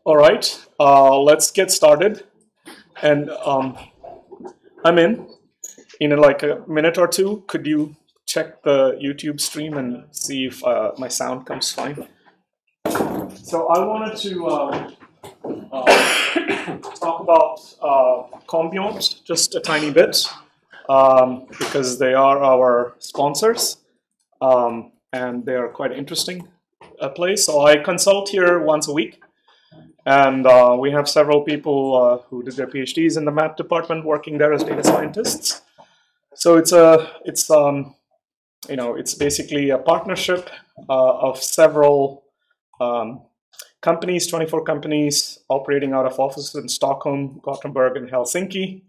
All right, let's get started. And I'm in like a minute or two. Could you check the YouTube stream and see if my sound comes fine? So I wanted to talk about Combiant just a tiny bit because they are our sponsors and they are quite interesting place. So I consult here once a week. And we have several people who did their PhDs in the math department working there as data scientists. So it's basically a partnership of several companies, 24 companies operating out of offices in Stockholm, Gothenburg, and Helsinki.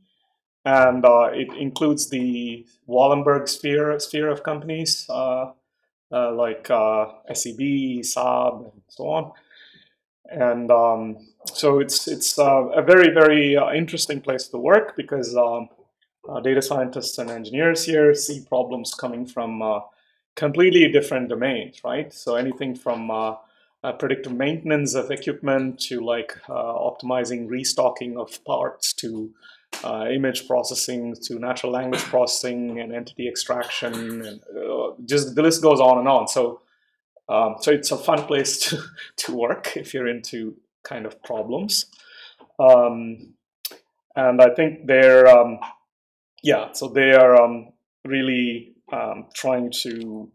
And it includes the Wallenberg sphere of companies like SEB, Saab, and so on. And so it's a very, very interesting place to work because data scientists and engineers here see problems coming from completely different domains, right? So anything from predictive maintenance of equipment to like optimizing restocking of parts to image processing to natural language processing and entity extraction, and just the list goes on and on. So it's a fun place to work if you're into kind of problems. And I think they're, they are really trying to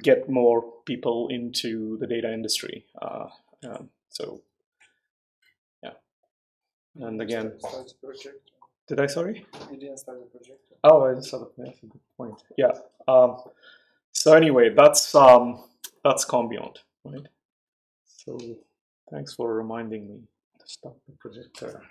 get more people into the data industry. And again, did I, sorry? You didn't start the project. Oh, I just saw that's a good point. Yeah. So anyway, that's Combiant, right? So thanks for reminding me to stop the projector.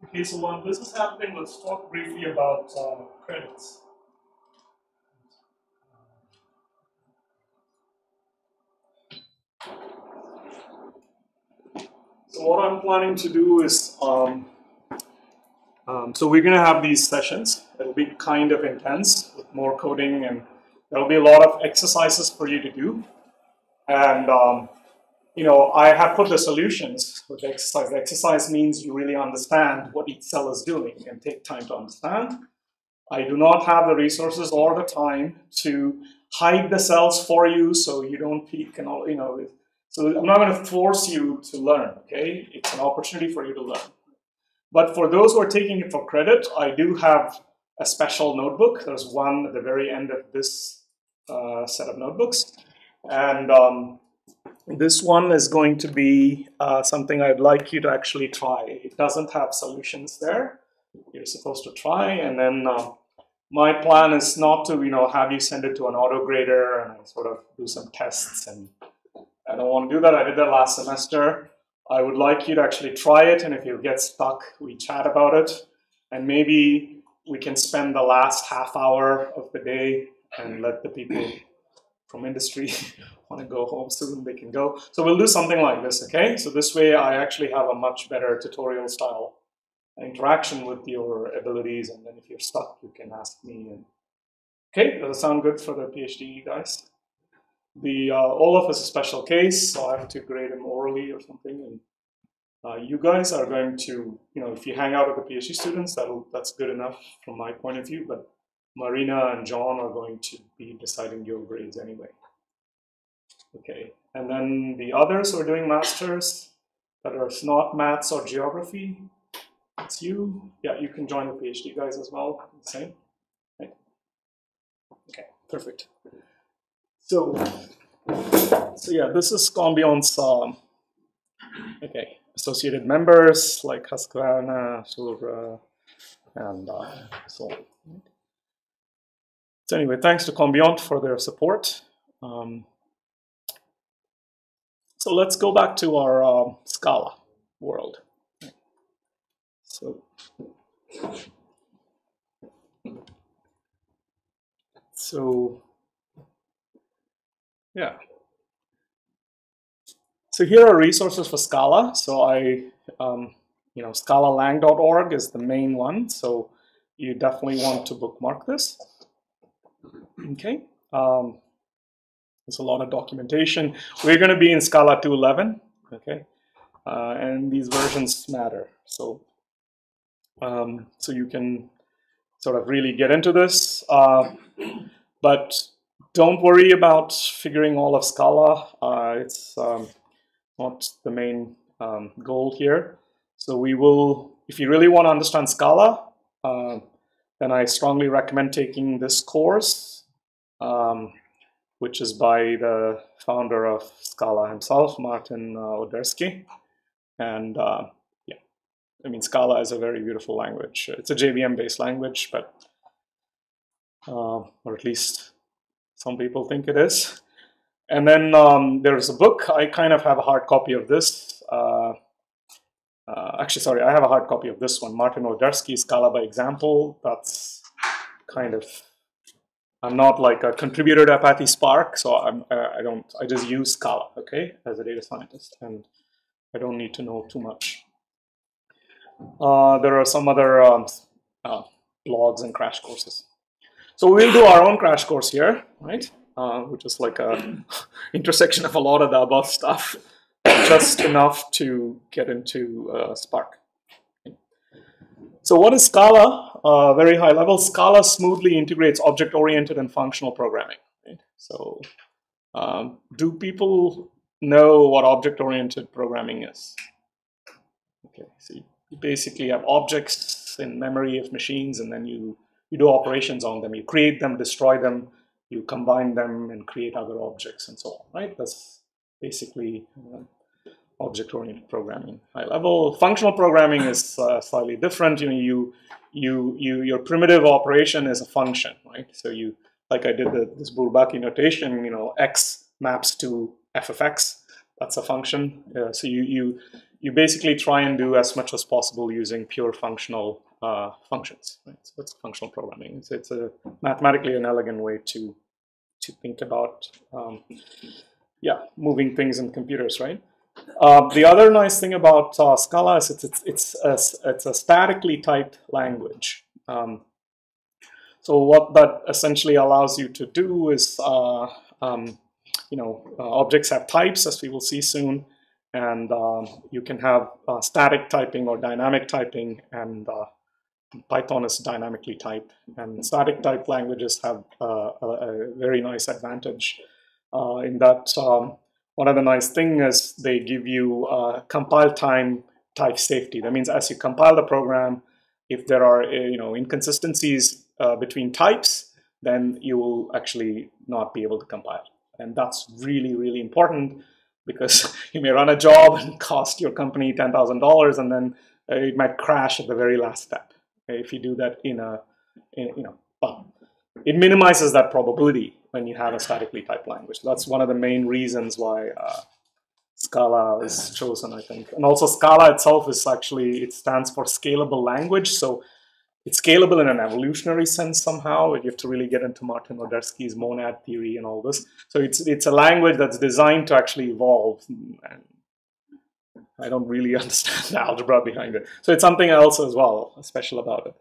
Okay, so while this is happening, let's talk briefly about credits. So what I'm planning to do is, so we're going to have these sessions. It'll be kind of intense with more coding, and there'll be a lot of exercises for you to do. And I have put the solutions with the exercise. The exercise means you really understand what each cell is doing and take time to understand. I do not have the resources or the time to hide the cells for you so you don't peek and all, So I'm not going to force you to learn, okay? It's an opportunity for you to learn. But for those who are taking it for credit, I do have a special notebook. There's one at the very end of this set of notebooks. And this one is going to be something I'd like you to actually try. It doesn't have solutions there. You're supposed to try, and then my plan is not to, have you send it to an auto grader and sort of do some tests. And I don't want to do that. I did that last semester. I would like you to actually try it, and if you get stuck, we chat about it, and maybe we can spend the last half hour of the day and let the people from industry want to go home soon, they can go. So we'll do something like this, okay? So this way I actually have a much better tutorial style interaction with your abilities, and then if you're stuck, you can ask me. Okay, does it sound good for the PhD guys? The Olaf is a special case, so I have to grade him orally or something. And you guys are going to, if you hang out with the PhD students, that's good enough from my point of view. But Marina and John are going to be deciding your grades anyway. Okay, and then the others who are doing masters that are not maths or geography, it's you. Yeah, you can join the PhD guys as well. Same. Right. Okay, perfect. So yeah, this is Combiant's associated members like Husqvarna, Sura, and so on. So anyway, thanks to Combient for their support. So let's go back to our Scala world. So yeah. So here are resources for Scala. So scalalang.org is the main one. So you definitely want to bookmark this. Okay. There's a lot of documentation. We're going to be in Scala 2.11. Okay. And these versions matter. So you can sort of really get into this. But don't worry about figuring all of Scala. It's not the main goal here. So we will, if you really want to understand Scala, then I strongly recommend taking this course, which is by the founder of Scala himself, Martin Odersky. And yeah, I mean, Scala is a very beautiful language. It's a JVM-based language, but or at least some people think it is. And then there's a book. I kind of have a hard copy of this. Actually, sorry, I have a hard copy of this one, Martin Odersky's Scala by Example. That's kind of, I'm not like a contributor to Apache Spark, so I just use Scala, okay, as a data scientist, and I don't need to know too much. There are some other blogs and crash courses. So we'll do our own crash course here, right? Which is like a intersection of a lot of the above stuff, just enough to get into Spark. So what is Scala? Very high level. Scala smoothly integrates object-oriented and functional programming. Right? So do people know what object-oriented programming is? Okay, so you basically have objects in memory of machines, and then you do operations on them. You create them, destroy them, you combine them, and create other objects, and so on. Right? That's basically object-oriented programming, high level. Functional programming is slightly different. Your primitive operation is a function, right? So you, like I did this Bourbaki notation, x maps to f of x. That's a function. So you basically try and do as much as possible using pure functional functions. Right? So that's functional programming. So it's a mathematically an elegant way to think about moving things in computers, right? The other nice thing about Scala is it's a statically typed language. So what that essentially allows you to do is, objects have types, as we will see soon, and you can have static typing or dynamic typing, and Python is dynamically typed. And static type languages have a very nice advantage in that. One of the nice things is they give you compile time type safety. That means as you compile the program, if there are inconsistencies between types, then you will actually not be able to compile. And that's really, really important, because you may run a job and cost your company $10,000, and then it might crash at the very last step. If you do that it minimizes that probability when you have a statically typed language. That's one of the main reasons why Scala is chosen, I think. And also Scala itself is actually, it stands for scalable language. So it's scalable in an evolutionary sense somehow. You have to really get into Martin Odersky's monad theory and all this. So it's a language that's designed to actually evolve. And I don't really understand the algebra behind it. So it's something else as well, special about it.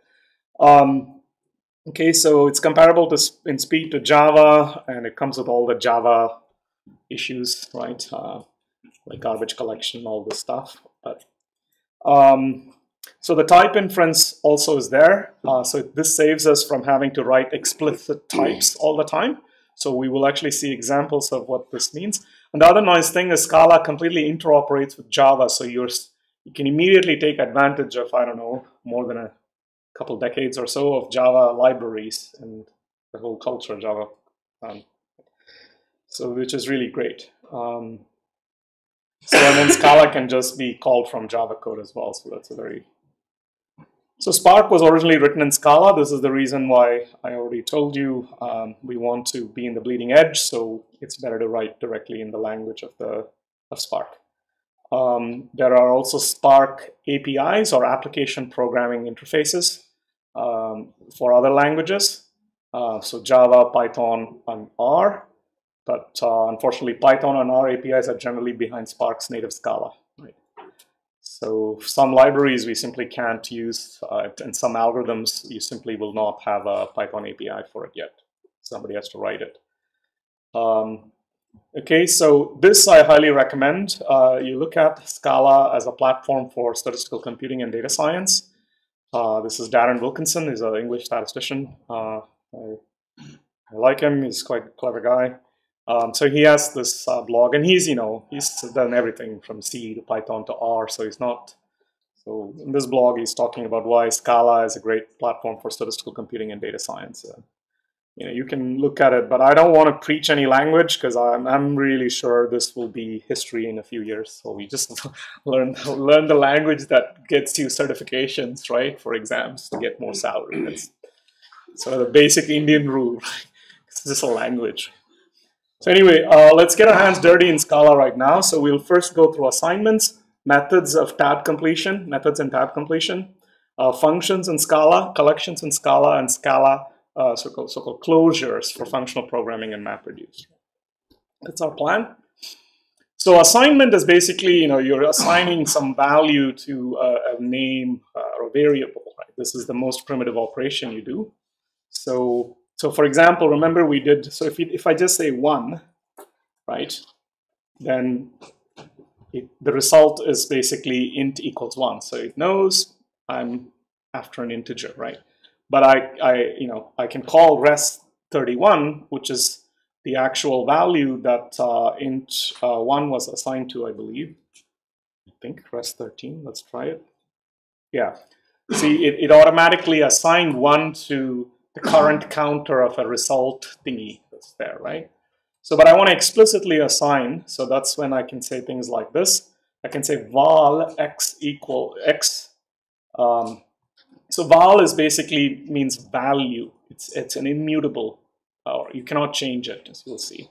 Okay, so it's comparable in speed to Java, and it comes with all the Java issues, right? Like garbage collection, all this stuff. But so the type inference also is there. So this saves us from having to write explicit types all the time. So we will actually see examples of what this means. And the other nice thing is Scala completely interoperates with Java. So you can immediately take advantage of, I don't know, more than a couple decades or so of Java libraries and the whole culture of Java. So which is really great. So and then Scala can just be called from Java code as well. So that's a very So Spark was originally written in Scala. This is the reason why I already told you we want to be in the bleeding edge, so it's better to write directly in the language of Spark. There are also Spark APIs or application programming interfaces for other languages, so Java, Python, and R. But unfortunately, Python and R APIs are generally behind Spark's native Scala. Right? So some libraries we simply can't use, and some algorithms you simply will not have a Python API for it yet. Somebody has to write it. Okay, so this I highly recommend. You look at Scala as a platform for statistical computing and data science. This is Darren Wilkinson. He's an English statistician. I like him. He's quite a clever guy. So he has this blog, and he's done everything from C to Python to R. So he's not. So in this blog, he's talking about why Scala is a great platform for statistical computing and data science. You can look at it, but I don't want to preach any language because I'm really sure this will be history in a few years. So we just learn the language that gets you certifications, right, for exams to get more salary. That's sort of the basic Indian rule. It's just a language. So anyway, let's get our hands dirty in Scala right now. So we'll first go through assignments, methods of tab completion, methods and tab completion, functions in Scala, collections in Scala, and Scala so-called closures for functional programming and MapReduce. That's our plan. So assignment is basically, you're assigning some value to a name or a variable. Right? This is the most primitive operation you do. So for example, remember we did, so if I just say 1, right, then the result is basically int equals 1. So it knows I'm after an integer, right? But I can call res31, which is the actual value that int 1 was assigned to, I believe. I think res13, let's try it. Yeah, see, it automatically assigned 1 to the current counter of a result thingy that's there, right? So, but I want to explicitly assign, so that's when I can say things like this. I can say val x equal x. So val is basically means value. It's an immutable, or you cannot change it, as you'll see.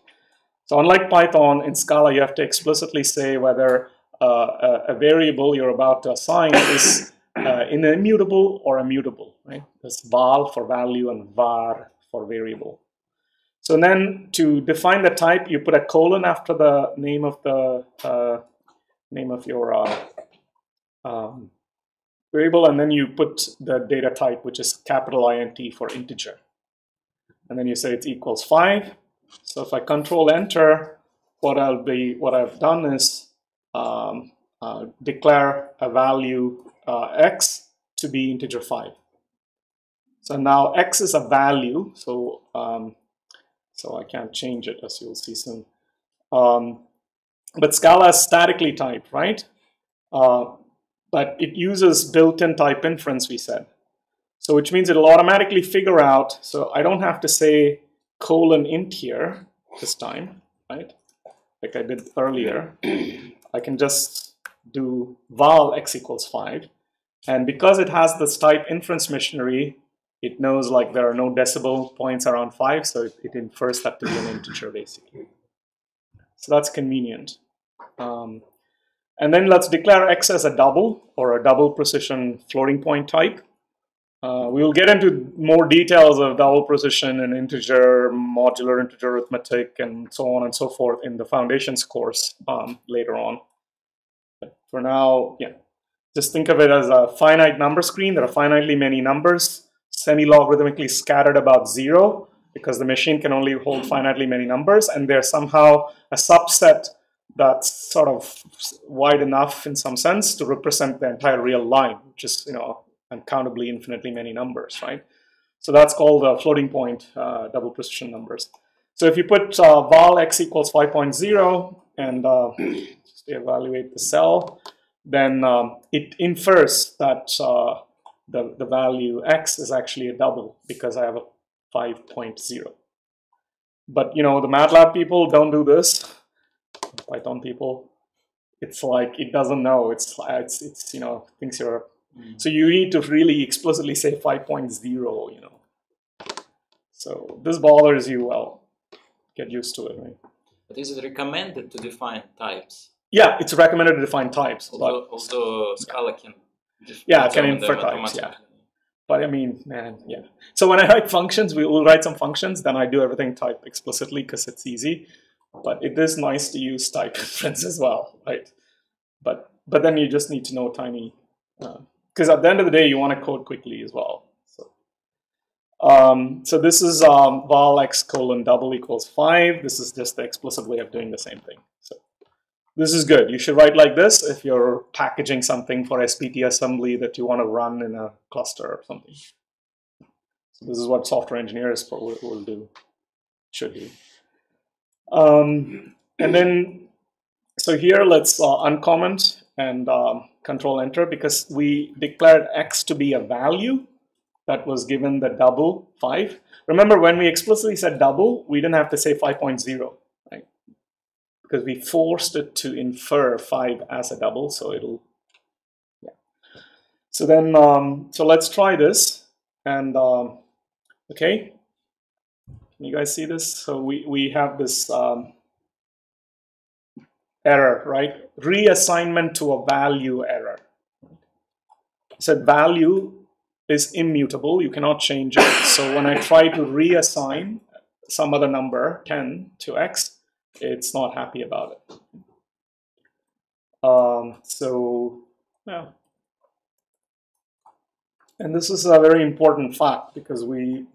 So unlike Python, in Scala you have to explicitly say whether a variable you're about to assign is in an immutable or a mutable, right? There's val for value and var for variable. So then to define the type, you put a colon after the name of your variable, and then you put the data type, which is capital INT for integer. And then you say it equals 5. So if I control enter, what I've done is declare a value x to be integer 5. So now x is a value, so I can't change it, as you'll see soon. But Scala is statically typed, right? But it uses built-in type inference, we said. So which means it'll automatically figure out, so I don't have to say colon int here this time, right? Like I did earlier. I can just do val x equals 5. And because it has this type inference machinery, it knows like there are no decimal points around 5, so it infers that to be an integer, basically. So that's convenient. And then let's declare x as a double, or a double precision floating point type. We will get into more details of double precision and integer, modular integer arithmetic, and so on and so forth in the foundations course later on. But for now, yeah, just think of it as a finite number screen. There are finitely many numbers, semi-logarithmically scattered about 0, because the machine can only hold finitely many numbers, and they're somehow a subset that's sort of wide enough in some sense to represent the entire real line, which is, uncountably infinitely many numbers, right? So that's called floating point double precision numbers. So if you put val x equals 5.0 and just evaluate the cell, then it infers that the value x is actually a double because I have a 5.0. But the MATLAB people don't do this. Python people, it's like it doesn't know. It's thinks you're So you need to really explicitly say 5.0, you know. So this bothers you, well, get used to it, right? But is it recommended to define types? Yeah, it's recommended to define types. Although Scala can can infer types, yeah. But I mean, man, yeah. So when I write functions, we will write some functions, then I do everything type explicitly because it's easy. But it is nice to use type inference as well, right? But then you just need to know tiny, because at the end of the day, you want to code quickly as well. So this is val x colon double equals 5. This is just the explicit way of doing the same thing. So this is good. You should write like this if you're packaging something for SPT assembly that you want to run in a cluster or something. So this is what software engineers will do, should do. And then, so here let's uncomment and control enter, because we declared x to be a value that was given the double 5. Remember, when we explicitly said double, we didn't have to say 5.0, right? Because we forced it to infer 5 as a double, so it'll, yeah. So then, so let's try this, and okay. Can you guys see this? So we have this error, right? Reassignment to a value error. So value is immutable, you cannot change it. So when I try to reassign some other number, 10, to x, it's not happy about it. So, yeah. And this is a very important fact because we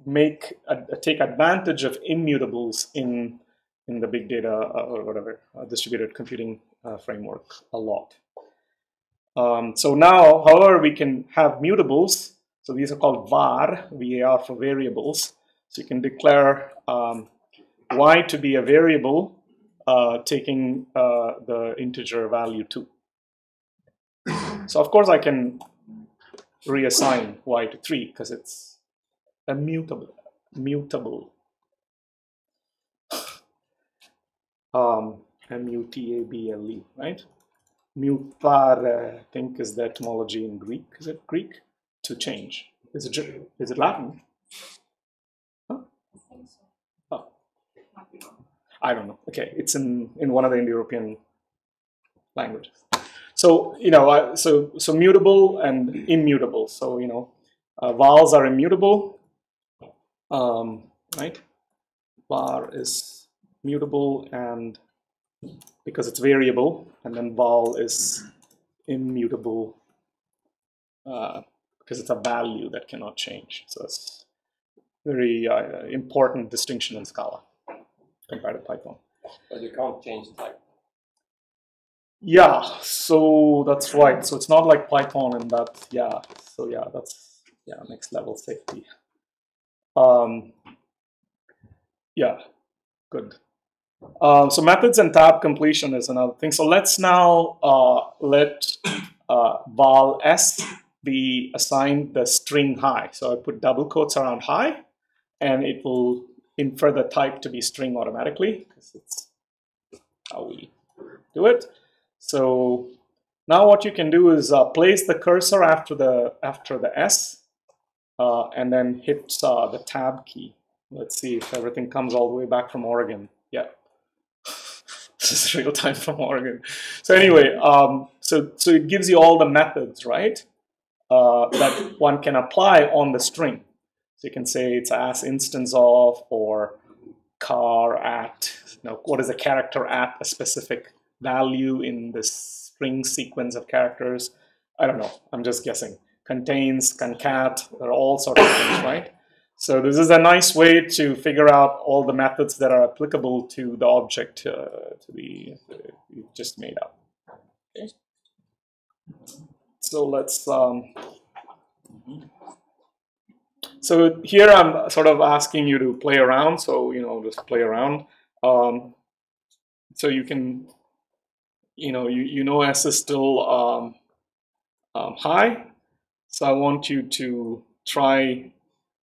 take advantage of immutables in the big data or whatever distributed computing framework a lot. So now, however, we can have mutables. So these are called var, VAR for variables. So you can declare y to be a variable, taking the integer value 2. So of course I can reassign y to 3 because it's a mutable. M-U-T-A-B-L-E, right? Mutare, I think, is the etymology in Greek. Is it Greek? To change. Is it Latin? Huh? Oh. I don't know. Okay, it's in one of the Indo-European languages. So you know, so mutable and immutable. So you know, vowels are immutable, right? Var is mutable, and because it's variable, and then val is immutable because it's a value that cannot change. So it's very important distinction in Scala compared to Python. But you can't change the type. Yeah, so that's right. So it's not like Python in that, yeah. So yeah, that's next level safety. Yeah, good. So methods and tab completion is another thing. So let's now let val s be assigned the string high. So I put double quotes around high, and it will infer the type to be string automatically, because it's how we do it. So now what you can do is place the cursor after the S, and then hit the tab key. Let's see if everything comes all the way back from Oregon. Yeah, this is real time from Oregon. So anyway, so it gives you all the methods, right, that one can apply on the string. So you can say it's as instance of, or car at, you know, what is a character at a specific value in this string sequence of characters. I don't know, I'm just guessing. Contains, concat, there are all sorts of things, right? So this is a nice way to figure out all the methods that are applicable to the object you just made up. Okay. So let's, so here I'm sort of asking you to play around. So, you know, just play around. So you can, you know S is still high. So I want you to try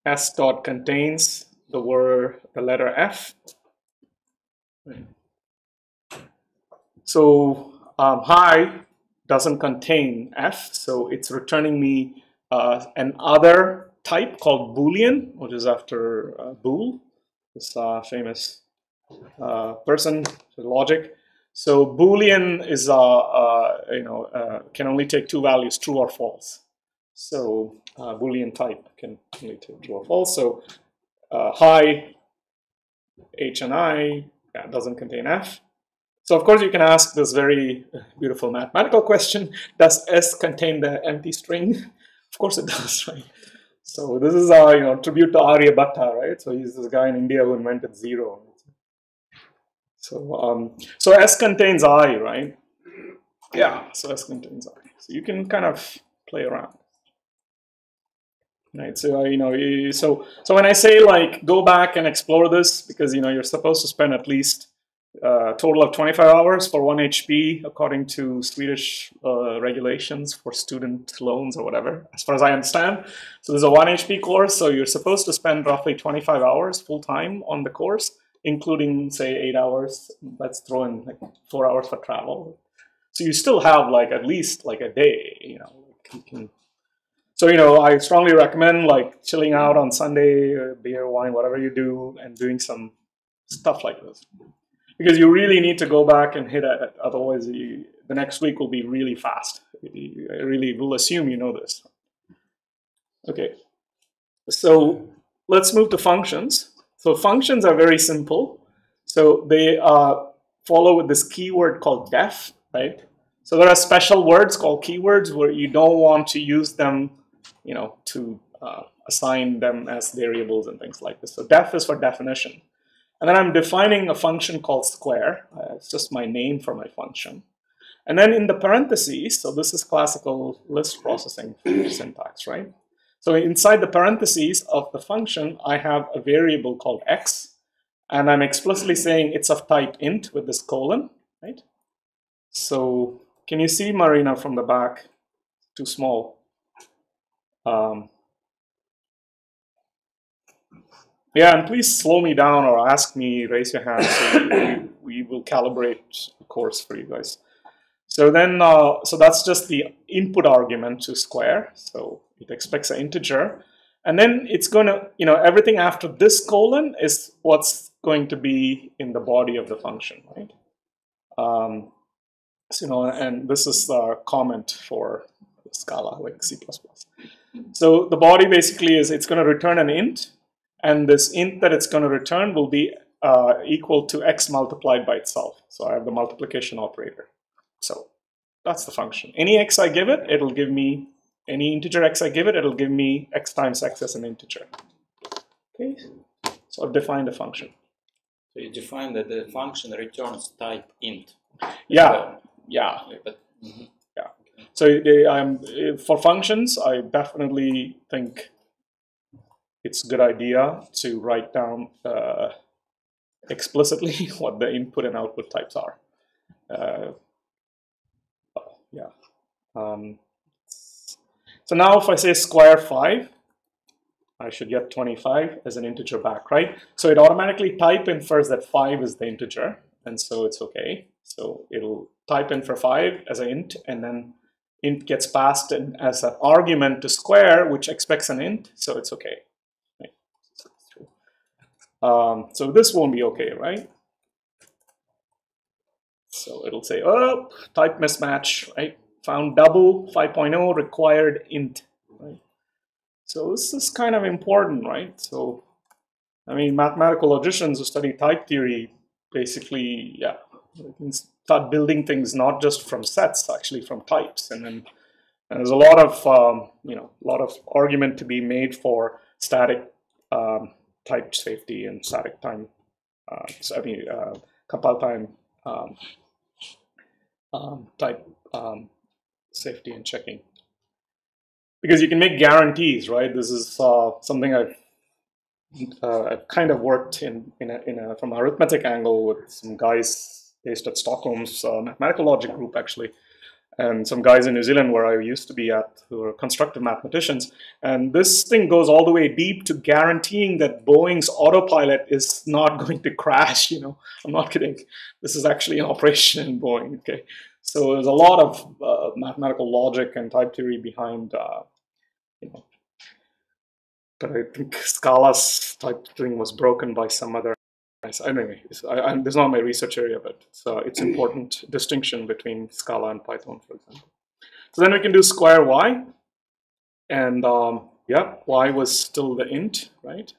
S dot contains the letter F. So high doesn't contain f, so it's returning me an other type called Boolean, which is after Boole, this famous person with logic. So Boolean is can only take two values, true or false. So Boolean type can only take true or false. So hi, h and I doesn't contain f. So of course you can ask this very beautiful mathematical question: does S contain the empty string? Of course it does, right? So this is tribute to Aryabhatta, right? So he's this guy in India who invented zero. So S contains I, right? Yeah, so S contains I. So you can kind of play around, right? So so when I say like go back and explore this, because you're supposed to spend at least a total of 25 hours for 1 HP according to Swedish regulations for student loans or whatever, as far as I understand. So there's a 1 HP course, so you're supposed to spend roughly 25 hours full time on the course, including say 8 hours. Let's throw in like 4 hours for travel. So you still have like at least like a day, you can. So I strongly recommend like chilling out on Sunday, beer, wine, whatever you do, and doing some stuff like this. Because you really need to go back and hit at it. Otherwise, the next week will be really fast. I really will assume you know this. Okay, so let's move to functions. So functions are very simple. So they follow with this keyword called def, right? So there are special words called keywords where you don't want to use them, to assign them as variables and things like this. So def is for definition. And then I'm defining a function called square. It's just my name for my function. And then in the parentheses, so this is classical list processing syntax, right? So inside the parentheses of the function, I have a variable called x. And I'm explicitly saying it's of type int with this colon, right? So can you see Marina from the back? Too small. Yeah, and please slow me down or ask me, raise your hand, so we will calibrate the course for you guys. So then, so that's just the input argument to square. So it expects an integer. And then it's going to, everything after this colon is what's going to be in the body of the function, right? And this is the comment for Scala, like C++. So the body basically is, it's going to return an int. And this int that it's going to return will be equal to x multiplied by itself. So I have the multiplication operator. So that's the function. Any x I give it, it'll give me, any integer x I give it, it'll give me x times x as an integer. Okay, so I've defined the function. So you define that the function returns type int. Yeah, yeah. But, yeah. So for functions, I definitely think it's a good idea to write down explicitly what the input and output types are. Yeah. So now if I say square 5, I should get 25 as an integer back, right? So it automatically type infers that 5 is the integer, and so it's okay. So it'll type in for 5 as an int, and then int gets passed in as an argument to square, which expects an int, so it's okay. So this won't be okay, right? So it'll say, oh, type mismatch, right? Found double 5.0 required int, right? So this is kind of important, right? So, I mean, mathematical logicians who study type theory, basically, yeah, they can start building things not just from sets, actually from types. And there's a lot of argument to be made for static type safety and static time, compile time type safety and checking. Because you can make guarantees, right? This is something I've kind of worked from an arithmetic angle with some guys based at Stockholm's mathematical logic group, actually. And some guys in New Zealand where I used to be at who are constructive mathematicians. And this thing goes all the way deep to guaranteeing that Boeing's autopilot is not going to crash, I'm not kidding. This is actually an operation in Boeing, okay? So there's a lot of mathematical logic and type theory behind, you know, but I think Scala's type thing was broken by some other. Anyway, this is not my research area, but it's important distinction between Scala and Python, for example. So then we can do square y, and yeah, y was still the int, right?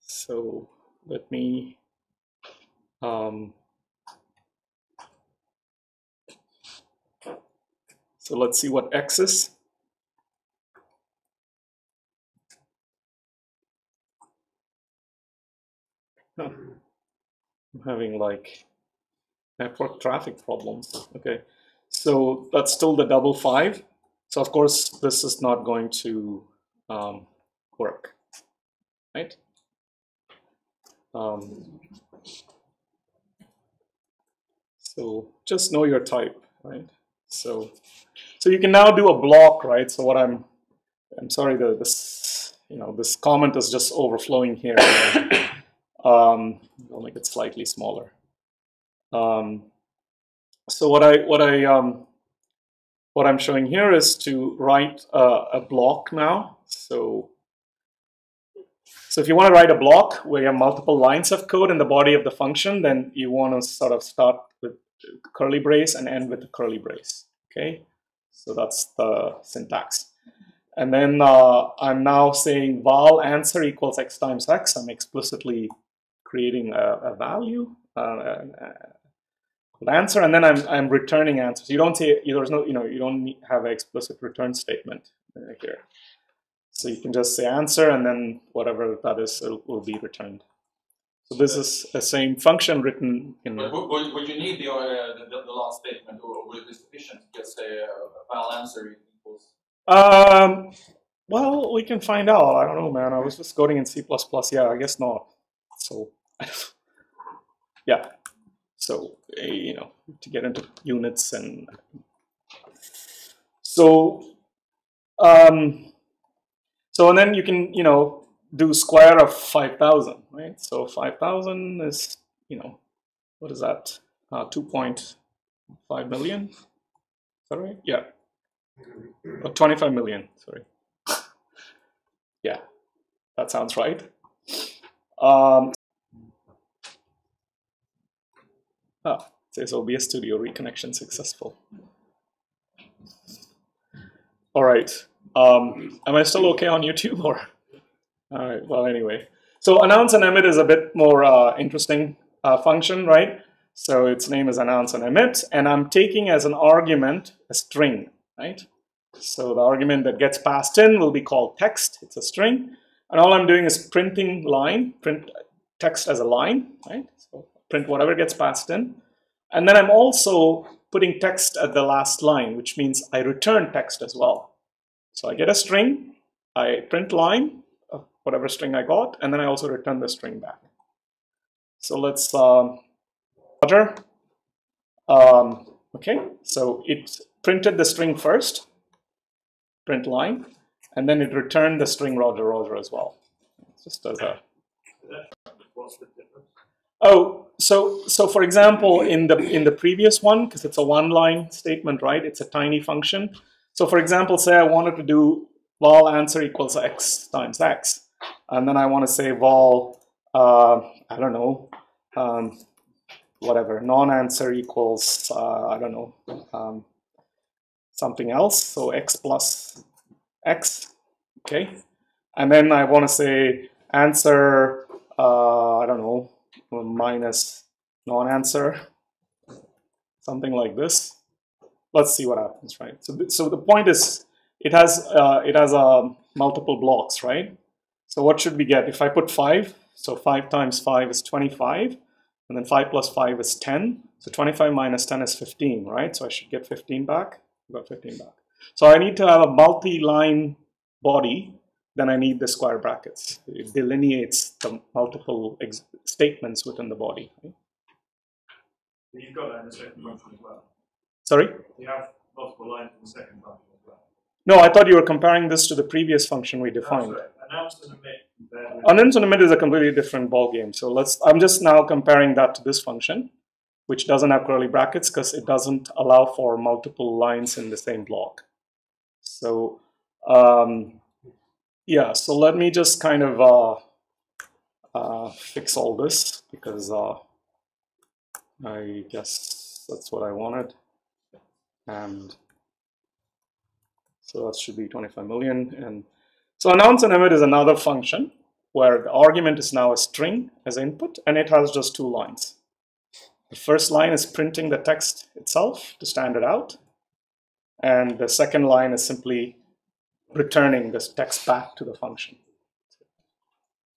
So let me so let's see what x is. I'm having like network traffic problems. Okay, so that's still the double 5. So of course this is not going to work, right? So just know your type, right? So you can now do a block, right? So what I'm sorry, this this comment is just overflowing here. I'll make it slightly smaller. So what I'm showing here is to write a block now. So if you want to write a block where you have multiple lines of code in the body of the function, then you want to sort of start with curly brace and end with the curly brace. Okay, so that's the syntax. And then I'm now saying val answer equals x times x. I'm explicitly creating a value, answer, and then I'm returning answers. You don't say there's no, you don't have an explicit return statement here. So you can just say answer, and then whatever that is, it will be returned. So this is the same function written in. But would you need the last statement, or would it be sufficient to just say val answer equals? Well, we can find out. I don't know, man. I was just coding in C++. Yeah, I guess not. So, yeah. So, to get into units and so, and then you can, do square of 5,000, right? So 5,000 is, what is that? 2.5 million. Is that right? Yeah. 25 million, sorry. Yeah, that sounds right. It says OBS Studio reconnection successful. All right. Am I still okay on YouTube? Or? All right. Well, anyway. So announce and emit is a bit more interesting function, right? So its name is announce and emit, and I'm taking as an argument a string, right? So the argument that gets passed in will be called text. It's a string. And all I'm doing is printing line, print text as a line, right? So print whatever gets passed in. And then I'm also putting text at the last line, which means I return text as well. So I get a string, I print line of whatever string I got, and then I also return the string back. So let's Roger. Okay, so it printed the string first, print line, and then it returned the string Roger as well. It's just as a. What's the difference? Oh, so for example, in the previous one, because it's a one-line statement, right? It's a tiny function. So for example, say I wanted to do val answer equals x times x, and then I want to say val I don't know, whatever, non-answer equals I don't know, something else. So x plus x, okay, and then I want to say answer I don't know, minus non-answer, something like this. Let's see what happens, right? So the point is, it has multiple blocks, right? So what should we get if I put 5? So 5 times 5 is 25, and then 5 plus 5 is 10. So 25 minus 10 is 15, right? So I should get 15 back. I got 15 back. So I need to have a multi-line body. Then I need the square brackets. It delineates the multiple statements within the body. Right? You've got that in the second function as well. Sorry? You have multiple lines in the second function as well. No, I thought you were comparing this to the previous function we defined. Announce and emit. Announce and emit is a completely different ballgame. So I'm just now comparing that to this function. which doesn't have curly brackets because it doesn't allow for multiple lines in the same block. So yeah, so let me just kind of fix all this because I guess that's what I wanted. And so that should be 25 million. And so announce and emit is another function where the argument is now a string as input, and it has just 2 lines. The first line is printing the text itself to stand it out. And the second line is simply returning this text back to the function.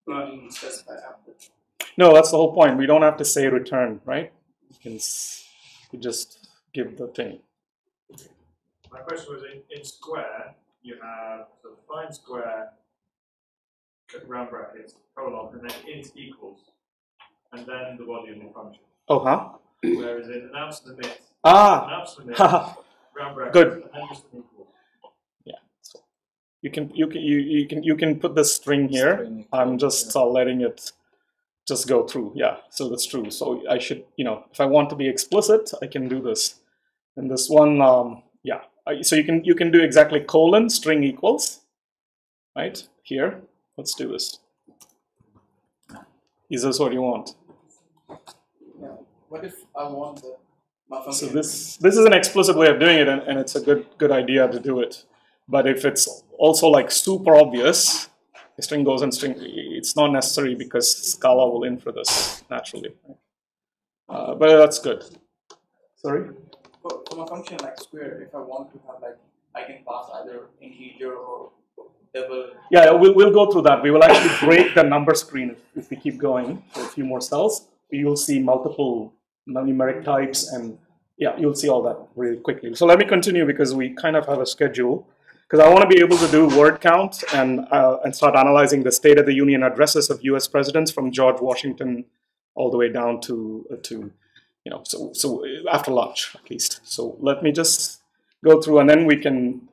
Not even specify output. No, that's the whole point. We don't have to say return, right? You just give the thing. My question was in square, you have the define square, round brackets, colon, and then int equals, and then the body of the function. Oh, huh? Whereas in announce and emit, Ah, round brackets, good. and then just an equal. Yeah. So you can put the string here. I'm just letting it just go through. Yeah. So that's true. So I should, if I want to be explicit, I can do this. And this one, yeah. So you can do exactly colon string equals, right? Here. Let's do this. Is this what you want? Yeah. What if I want my function? So this is an explicit way of doing it, and it's a good idea to do it. But if it's also like super obvious, the string goes in string, it's not necessary because Scala will infer this naturally. But that's good. Sorry? For my function like square, if I want to have I can pass either integer or double. Yeah, we'll go through that. We will actually break the number screen if we keep going for a few more cells. You'll see multiple numeric types, and yeah, you'll see all that really quickly. So let me continue because we kind of have a schedule. Because I want to be able to do word count and start analyzing the State of the Union addresses of U.S. presidents from George Washington all the way down to so after lunch at least. So let me just go through, and then we can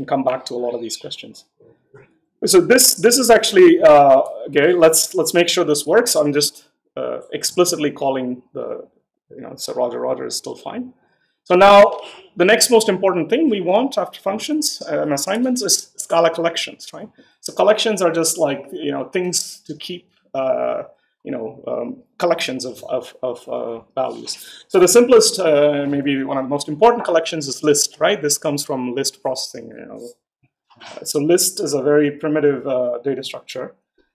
come back to a lot of these questions. So this is actually okay. Let's make sure this works. I'm just explicitly calling the so Roger is still fine. So now the next most important thing we want after functions and assignments is Scala collections, right? So collections are just like things to keep collections of values. So the simplest, maybe one of the most important collections is list, right? This comes from list processing. So list is a very primitive data structure.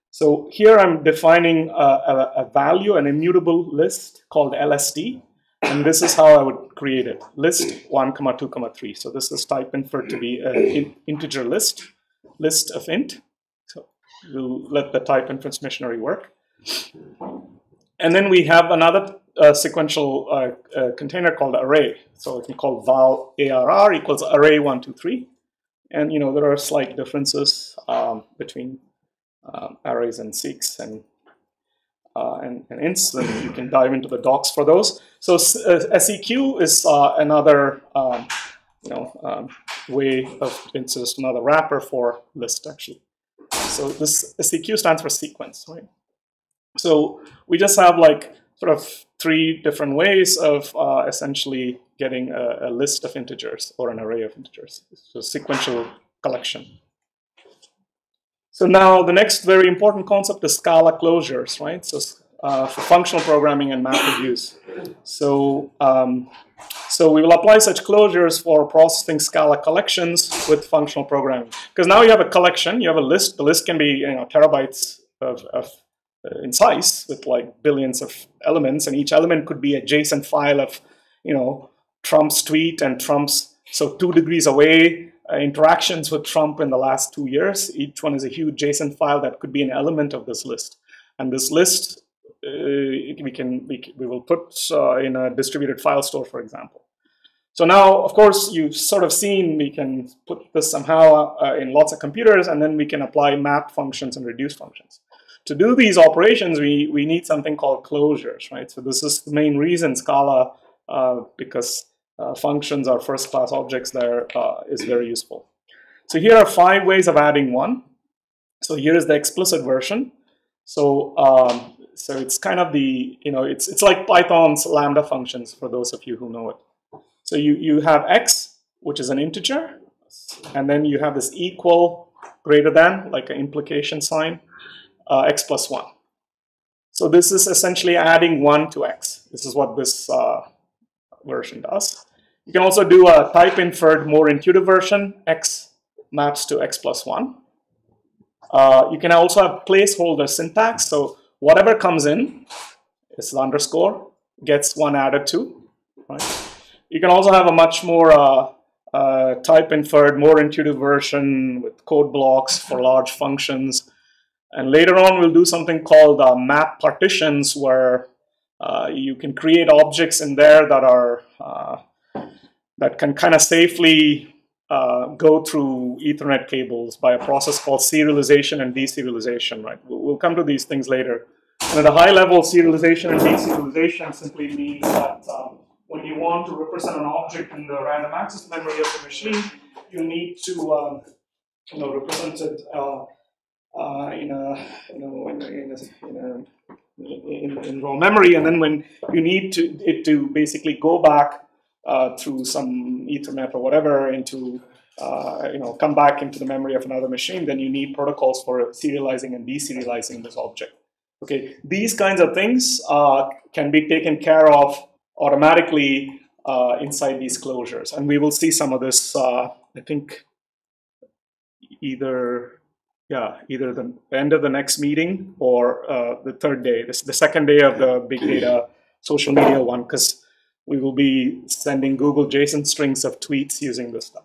So here I'm defining a value, an immutable list called LSD. And this is how I would create it. List 1, 2, 3. So this is type inferred to be an integer list of int. So we'll let the type inference machinery work. And then we have another sequential container called array. So we can call val arr equals array 1, 2, 3. And there are slight differences between arrays and seeks and ints, and you can dive into the docs for those. So SEQ is another way of, it's just another wrapper for list actually. So this SEQ stands for sequence, right? So we just have sort of 3 different ways of essentially getting a list of integers or an array of integers. So sequential collection. So now the next very important concept is Scala closures, right? So for functional programming and math reviews. So we will apply such closures for processing Scala collections with functional programming. Because now you have a collection, you have a list. The list can be terabytes in size with billions of elements, and each element could be a JSON file of Trump's tweet and Trump's 2 degrees away. Interactions with Trump in the last 2 years. Each one is a huge JSON file that could be an element of this list. And this list we will put in a distributed file store, for example. So now, of course, you've sort of seen we can put this somehow in lots of computers, and then we can apply map functions and reduce functions. To do these operations, we need something called closures, right? So this is the main reason Scala, because functions are first-class objects there, is very useful. So here are 5 ways of adding one. So here is the explicit version. So So it's kind of the, it's like Python's lambda functions for those of you who know it. So you have x, which is an integer, and then you have this equal, greater than, like an implication sign, x plus 1. So this is essentially adding 1 to x. This is what this version does. You can also do a type inferred, more intuitive version, x maps to x plus 1. You can also have placeholder syntax. So whatever comes in is the underscore, gets 1 added to. Right? You can also have a much more type inferred, more intuitive version with code blocks for large functions. And later on, we'll do something called map partitions, where you can create objects in there that are that can kind of safely go through Ethernet cables by a process called serialization and deserialization. Right? We'll come to these things later. And at a high level, serialization and deserialization simply means that when you want to represent an object in the random access memory of the machine, you need to represent it in raw memory, and then when you need it to basically go back through some Ethernet or whatever into come back into the memory of another machine, then you need protocols for serializing and deserializing this object. Okay, these kinds of things can be taken care of automatically inside these closures, and we will see some of this. I think either the end of the next meeting or the third day, the second day of the big data social media one, because we will be sending Google JSON strings of tweets using this stuff.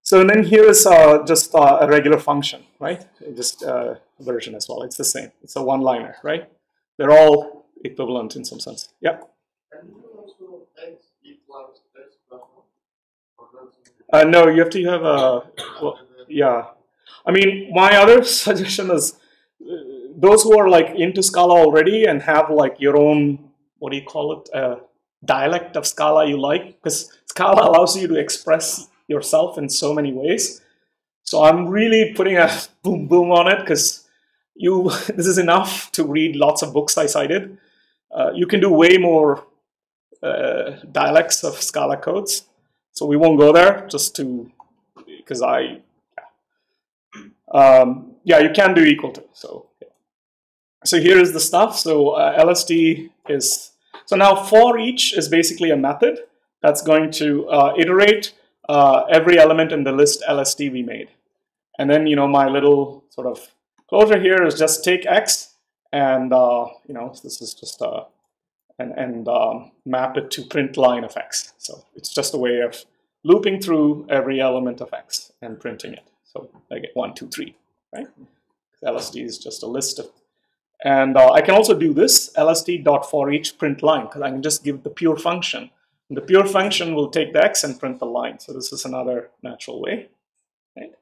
So then here is just a regular function, right? Just version as well. It's the same. It's a one-liner, right? They're all equivalent in some sense. Yep. No, you have to have a. Well, yeah, I mean, my other suggestion is those who are like into Scala already and have like your own, what do you call it, dialect of Scala you like, because Scala allows you to express yourself in so many ways. So I'm really putting a boom boom on it, because this is enough to read lots of books I cited. You can do way more dialects of Scala codes, so we won't go there just to, because yeah, you can do equal to. So here is the stuff. So LSD is, so now ForEach is basically a method that's going to iterate every element in the list LSD we made. And then, my little sort of closure here is just take X and, this is just and map it to print line of X. So it's just a way of looping through every element of X and printing it. So I get 1, 2, 3, right? LSD is just a list of, and I can also do this lsd.forEach print line, because I can just give the pure function. And the pure function will take the X and print the line. So this is another natural way, right?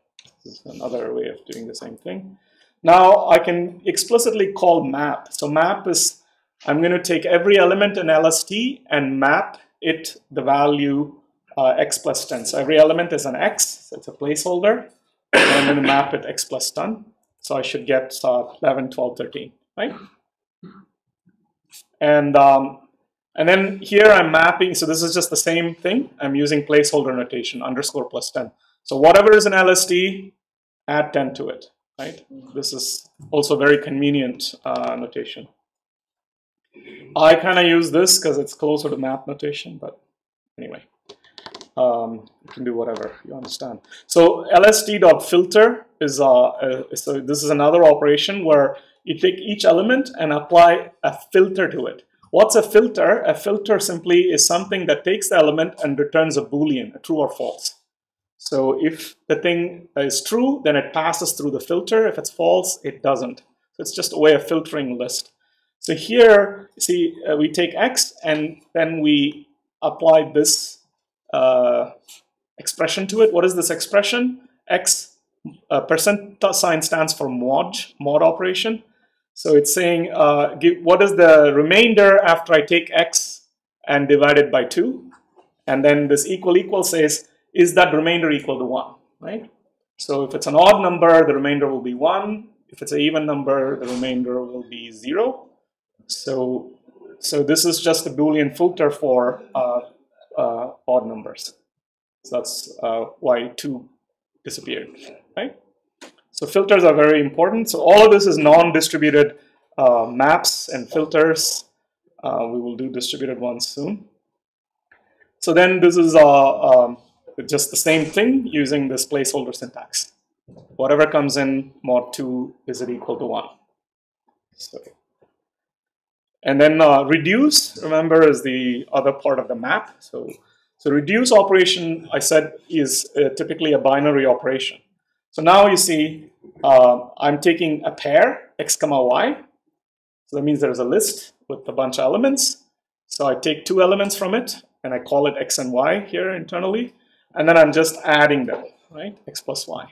This is another way of doing the same thing. Now I can explicitly call map. So map is, I'm going to take every element in LSD and map it the value X plus 10. So every element is an X, so it's a placeholder. And I'm going to map it X plus 10. So I should get 11, 12, 13, right? And then here I'm mapping, so this is just the same thing. I'm using placeholder notation, underscore plus 10. So whatever is in LSD, add 10 to it, right? This is also very convenient notation. I kind of use this because it's closer to map notation, but anyway. You can do whatever you understand. So lsd.filter is so this is another operation where you take each element and apply a filter to it. What's a filter? A filter simply is something that takes the element and returns a Boolean, a true or false. So if the thing is true, then it passes through the filter. If it's false, it doesn't. So it's just a way of filtering a list. So here, see, we take X and then we apply this expression to it. What is this expression? X percent sign stands for mod operation. So it's saying what is the remainder after I take X and divide it by 2, and then this equal says, is that remainder equal to 1, right? So if it's an odd number, the remainder will be 1. if it's an even number, the remainder will be 0. So this is just a Boolean filter for odd numbers. So that's why 2 disappeared, right? So filters are very important. So all of this is non-distributed maps and filters. We will do distributed ones soon. So then this is just the same thing using this placeholder syntax. Whatever comes in mod 2, is it equal to 1? So, and then reduce, remember, is the other part of the map. So reduce operation, I said, is typically a binary operation. So now you see I'm taking a pair, x comma y. So that means there's a list with a bunch of elements. So I take 2 elements from it, and I call it x and y here internally. And then I'm just adding them, right? X plus y.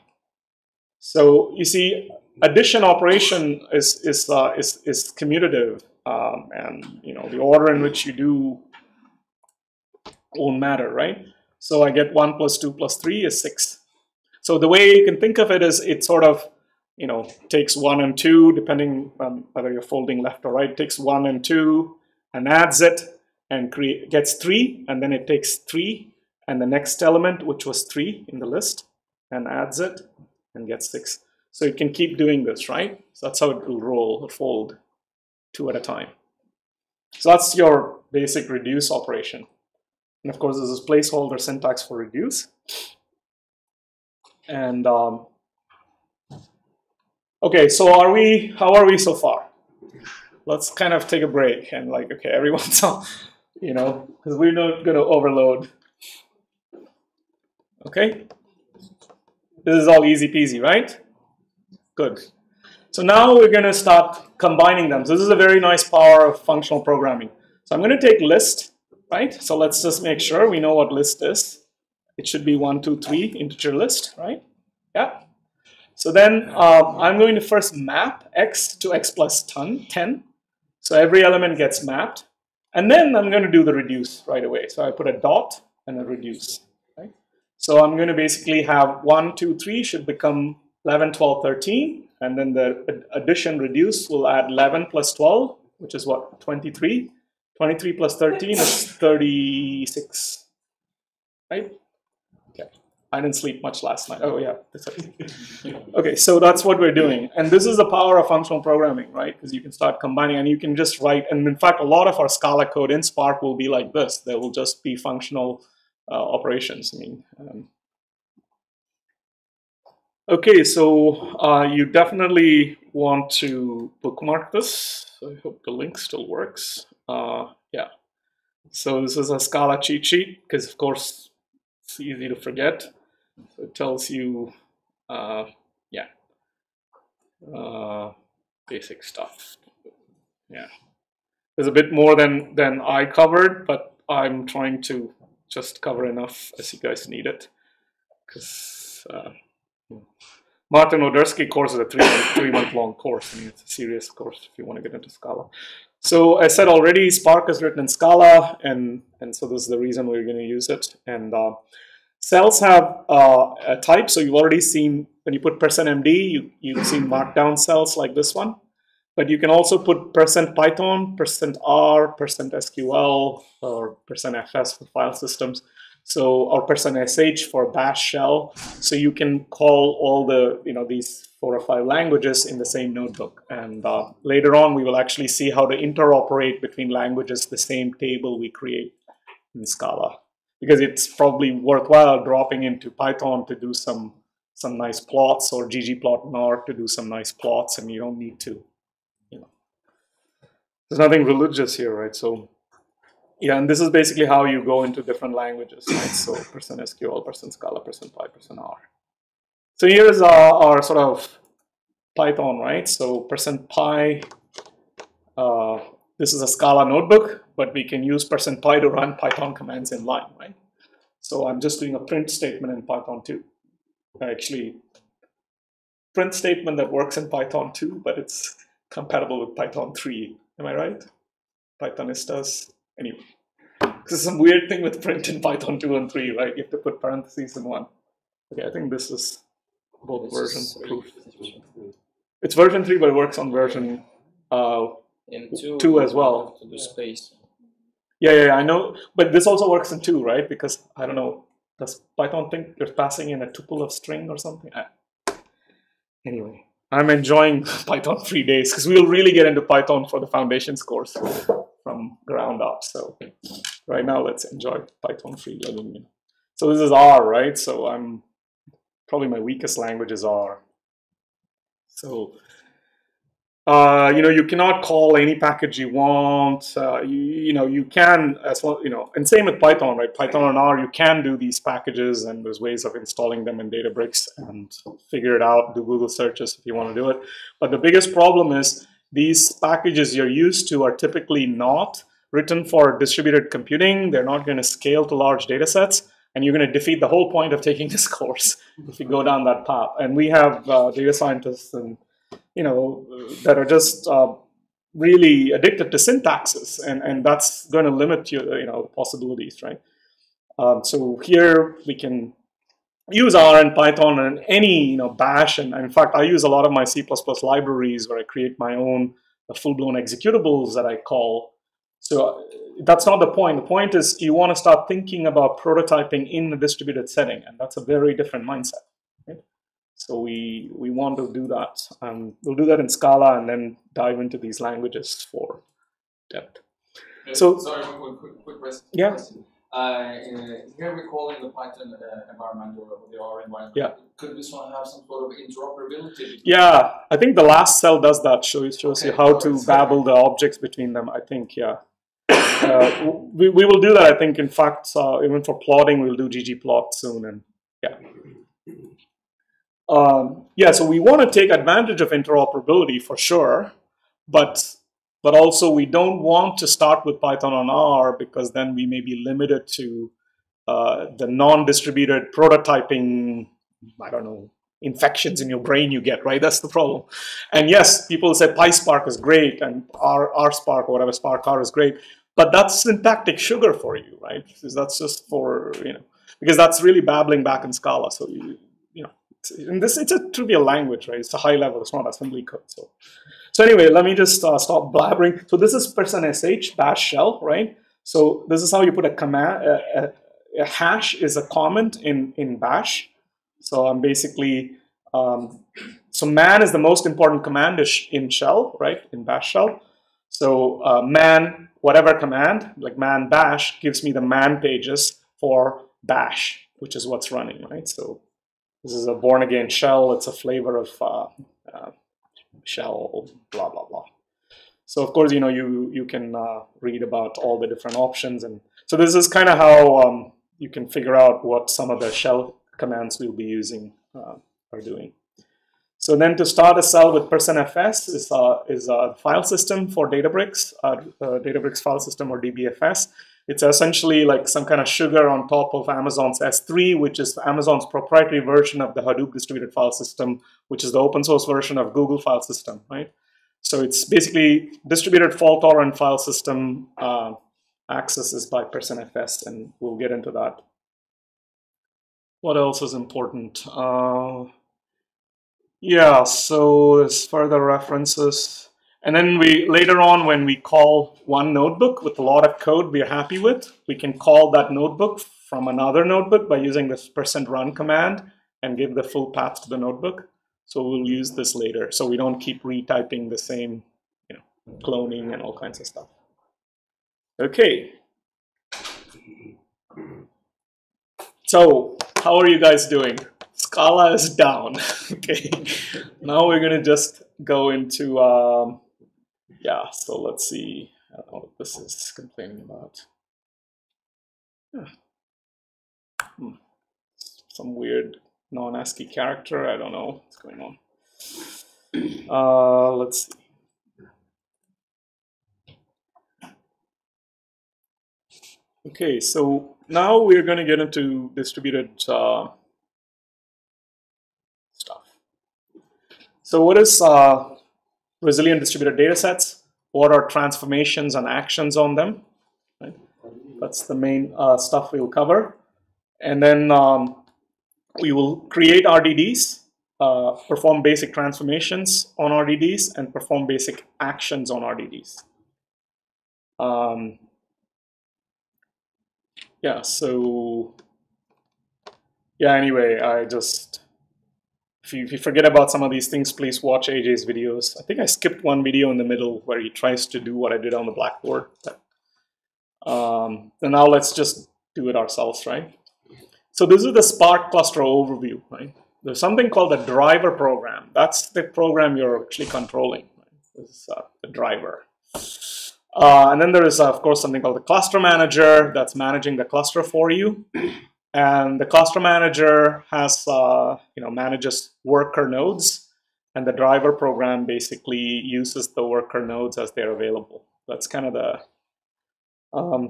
So you see, addition operation is commutative, and the order in which you do won't matter, right? So I get 1 plus 2 plus 3 is 6. So the way you can think of it is it sort of, takes 1 and 2, depending on whether you're folding left or right, takes 1 and 2 and adds it and gets 3, and then it takes 3 and the next element, which was 3 in the list, and adds it and gets 6. So it can keep doing this, right? So that's how it will roll or fold 2 at a time. So that's your basic reduce operation. And of course, this is placeholder syntax for reduce. And okay, so how are we so far? Let's kind of take a break and okay, everyone's on, because we're not going to overload. Okay, this is all easy peasy, right? Good. So now we're going to start combining them. So this is a very nice power of functional programming. So I'm going to take list, right? So let's just make sure we know what list is. It should be 1, 2, 3 integer list, right? Yeah. So then I'm going to first map x to x plus 10. So every element gets mapped. And then I'm going to do the reduce right away. So I put a dot and a reduce. Right? So I'm going to basically have 1, 2, 3 should become 11, 12, 13. And then the addition reduce will add 11 plus 12, which is what, 23. 23 plus 13 is 36. Right? Okay. I didn't sleep much last night. Oh, yeah. Okay, so that's what we're doing. And this is the power of functional programming, right? Because you can start combining and you can just write. And in fact, a lot of our Scala code in Spark will be like this. There will just be functional operations. Okay, so you definitely want to bookmark this. I hope the link still works. Yeah. So this is a Scala cheat sheet because, of course, it's easy to forget. So it tells you, basic stuff. Yeah, there's a bit more than I covered, but I'm trying to just cover enough as you guys need it. Because Martin Odersky course is a three-month long course. It's a serious course if you want to get into Scala. So I said already, Spark is written in Scala, and so this is the reason we're going to use it. And cells have a type, so you've already seen when you put %md, you've seen markdown cells like this one. But you can also put %Python, %R, %SQL, or %FS for file systems. So, or %sh for bash shell. So you can call all the, these 4 or 5 languages in the same notebook. And later on, we will actually see how to interoperate between languages, the same table we create in Scala. Because it's probably worthwhile dropping into Python to do some nice plots, or ggplot in R to do some nice plots, and you don't need to, There's nothing religious here, right? So, yeah, and this is basically how you go into different languages, right? So, %SQL, %Scala, %Py, %R. So here's our sort of Python, right? So %Py, this is a Scala notebook, but we can use %Py to run Python commands in line, right? So I'm just doing a print statement in Python 2. Actually, print statement that works in Python 2, but it's compatible with Python 3. Am I right? Pythonistas. Anyway, this is some weird thing with print in Python 2 and 3, right? You have to put parentheses in one. Okay, I think this is both versions proof. It's version 3, but it works on version In 2 as well. you have to do space. Yeah, I know. But this also works in 2, right? Because, I don't know, does Python think you're passing in a tuple of string or something? Anyway, I'm enjoying Python free days because we'll really get into Python for the foundations course from ground up. So right now, let's enjoy Python free living. So this is R, right? So I'm probably my weakest language is R. So you cannot call any package you want. You can as well. And same with Python, right? Python and R, you can do these packages, and there's ways of installing them in Databricks and figure it out. Do Google searches if you want to do it. But the biggest problem is these packages you're used to are typically not written for distributed computing. They're not going to scale to large data sets, and you're going to defeat the whole point of taking this course if you go down that path. And we have data scientists and that are just really addicted to syntaxes, and that's going to limit your possibilities, right? So here we can use R and Python and any Bash, and in fact I use a lot of my C++ libraries where I create my own full-blown executables that I call. So that's not the point. The point is you want to start thinking about prototyping in a distributed setting, and that's a very different mindset. So we want to do that. We'll do that in Scala and then dive into these languages for depth. So sorry, quick question. Yeah. Here we're calling the Python environment or the R environment. Yeah. Could this one have some sort of interoperability? Yeah, I think the last cell does that. Shows you how to babble the objects between them. I think, yeah. We will do that. I think, in fact, even for plotting, we'll do ggplot soon, and yeah. So we want to take advantage of interoperability for sure, but also we don't want to start with Python on R because then we may be limited to the non-distributed prototyping, I don't know, infections in your brain you get, right? That's the problem. And yes, people say PySpark is great and RSpark or whatever Spark R is great, but that's syntactic sugar for you, right? Because that's just for, because that's really babbling back in Scala. So and it's a trivial language, right? It's a high level, it's not assembly code. So anyway, let me just stop blabbering. So this is %sh bash shell, right? So this is how you put a command. A hash is a comment in bash. So I'm basically, so man is the most important command in shell, right? In bash shell. So man, whatever command, like man bash, gives me the man pages for bash, which is what's running, right? So this is a born-again shell. It's a flavor of shell, blah, blah, blah. So, of course, you can read about all the different options. And so this is kind of how you can figure out what some of the shell commands we'll be using are doing. So then to start a cell with %fs is a file system for Databricks, Databricks file system or DBFS. It's essentially like some kind of sugar on top of Amazon's S3, which is Amazon's proprietary version of the Hadoop distributed file system, which is the open source version of Google file system, right? So it's basically distributed fault tolerant file system. Access is by %fs, and we'll get into that. What else is important? Yeah, so there's further references. And then later on, when we call one notebook with a lot of code we're happy with, we can call that notebook from another notebook by using this %run command and give the full path to the notebook. So we'll use this later, so we don't keep retyping the same, cloning and all kinds of stuff. Okay. So how are you guys doing? Scala is down. Okay. Now we're gonna just go into yeah, so let's see. I don't know what this is complaining about. Some weird non-ASCII character. I don't know what's going on. Let's see. Okay, so now we're going to get into distributed stuff. So what is resilient distributed data sets? What are transformations and actions on them? Right? That's the main stuff we'll cover. And then we will create RDDs perform basic transformations on RDDs and perform basic actions on RDDs. Yeah, so yeah, anyway, if you forget about some of these things, please watch AJ's videos. I think I skipped one video in the middle where he tries to do what I did on the blackboard. And now let's just do it ourselves, right? So this is the Spark cluster overview, right? There's something called the driver program. That's the program you're actually controlling. Right? This is the driver. And then there is, of course, something called the cluster manager that's managing the cluster for you. And the cluster manager has, manages worker nodes, and the driver program basically uses the worker nodes as they're available. That's kind of the,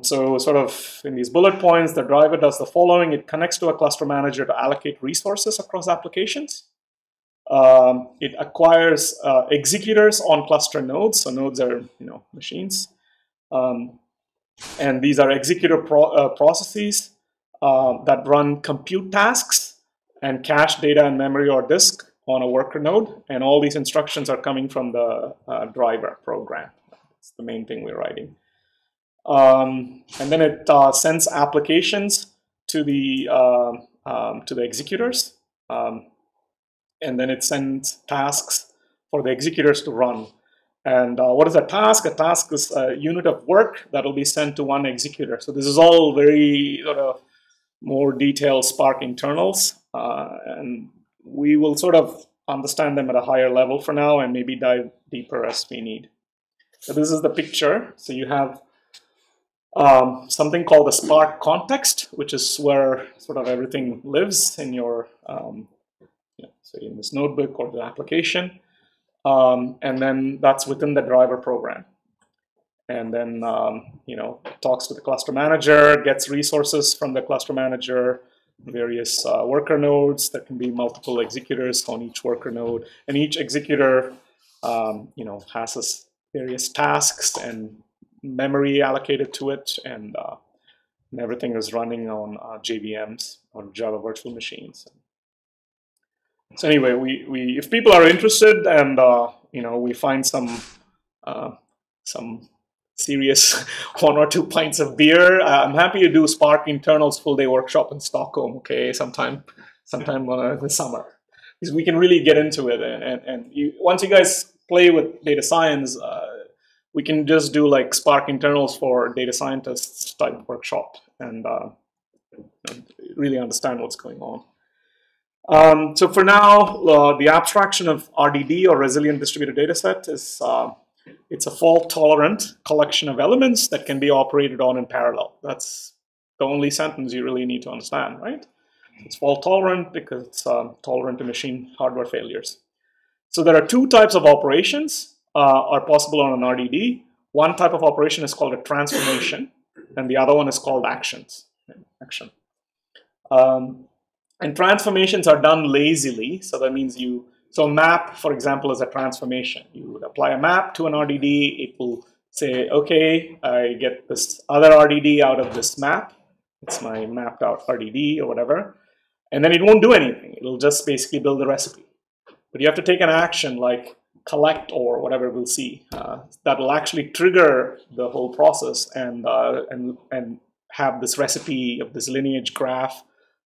so sort of in these bullet points, the driver does the following. It connects to a cluster manager to allocate resources across applications. It acquires executors on cluster nodes. So nodes are, machines. And these are executor processes that run compute tasks and cache data in memory or disk on a worker node. And all these instructions are coming from the driver program. That's the main thing we're writing. And then it sends applications to the executors. And then it sends tasks for the executors to run. And what is a task? A task is a unit of work that will be sent to one executor. So this is all very sort of more detailed Spark internals. And we will sort of understand them at a higher level for now and maybe dive deeper as we need. So this is the picture. So you have something called the Spark context, which is where sort of everything lives in your, so in this notebook or the application. And then that's within the driver program. And then, talks to the cluster manager, gets resources from the cluster manager, various worker nodes. There can be multiple executors on each worker node. And each executor, has its various tasks and memory allocated to it. And everything is running on JVMs or Java virtual machines. So anyway, we if people are interested and we find some serious 1 or 2 pints of beer, I'm happy to do Spark internals full day workshop in Stockholm. Okay, sometime in the summer, because we can really get into it. And once you guys play with data science, we can just do like Spark internals for data scientists type workshop and really understand what's going on. So for now, the abstraction of RDD or resilient distributed dataset is it's a fault-tolerant collection of elements that can be operated on in parallel. That's the only sentence you really need to understand, right? It's fault-tolerant because it's tolerant to machine hardware failures. So there are 2 types of operations are possible on an RDD. One type of operation is called a transformation, and the other one is called actions. Action. And transformations are done lazily, so that means so a map, for example, is a transformation. You would apply a map to an RDD, it will say, okay, I get this other RDD out of this map, it's my mapped out RDD or whatever, and then it won't do anything, it'll just basically build a recipe. But you have to take an action like collect or whatever we'll see, that will actually trigger the whole process and have this recipe of this lineage graph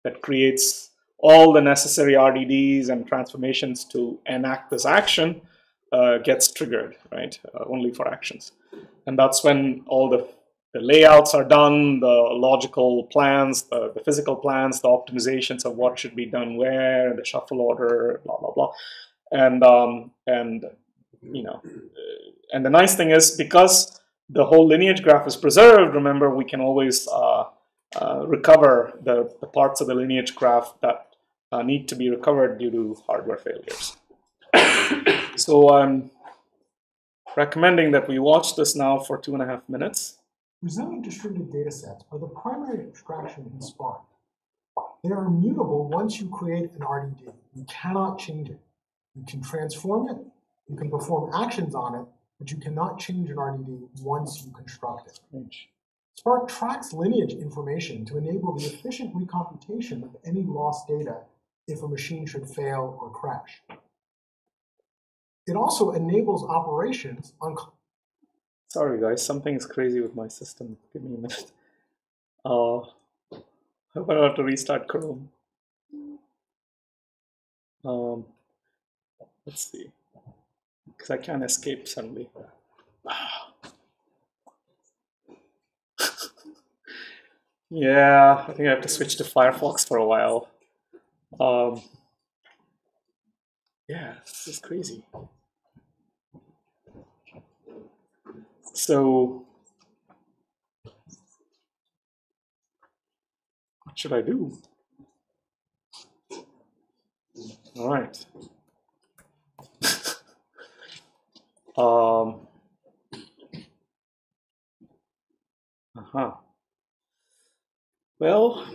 that creates all the necessary RDDs and transformations to enact this action gets triggered, right? Only for actions. And that's when all the layouts are done, the logical plans, the physical plans, the optimizations of what should be done where, the shuffle order, blah, blah, blah. And the nice thing is, because the whole lineage graph is preserved, remember, we can always recover the parts of the lineage graph that need to be recovered due to hardware failures. So I'm recommending that we watch this now for 2.5 minutes. Resilient distributed datasets are the primary abstraction in Spark. They are immutable once you create an RDD. You cannot change it. You can transform it, you can perform actions on it, but you cannot change an RDD once you construct it. Spark tracks lineage information to enable the efficient recomputation of any lost data if a machine should fail or crash. It also enables operations on... Sorry guys, something is crazy with my system. Give me a minute. I have to restart Chrome. Let's see, because I can't escape suddenly. Yeah, I think I have to switch to Firefox for a while. Yeah, this is crazy. So, what should I do? All right. Well,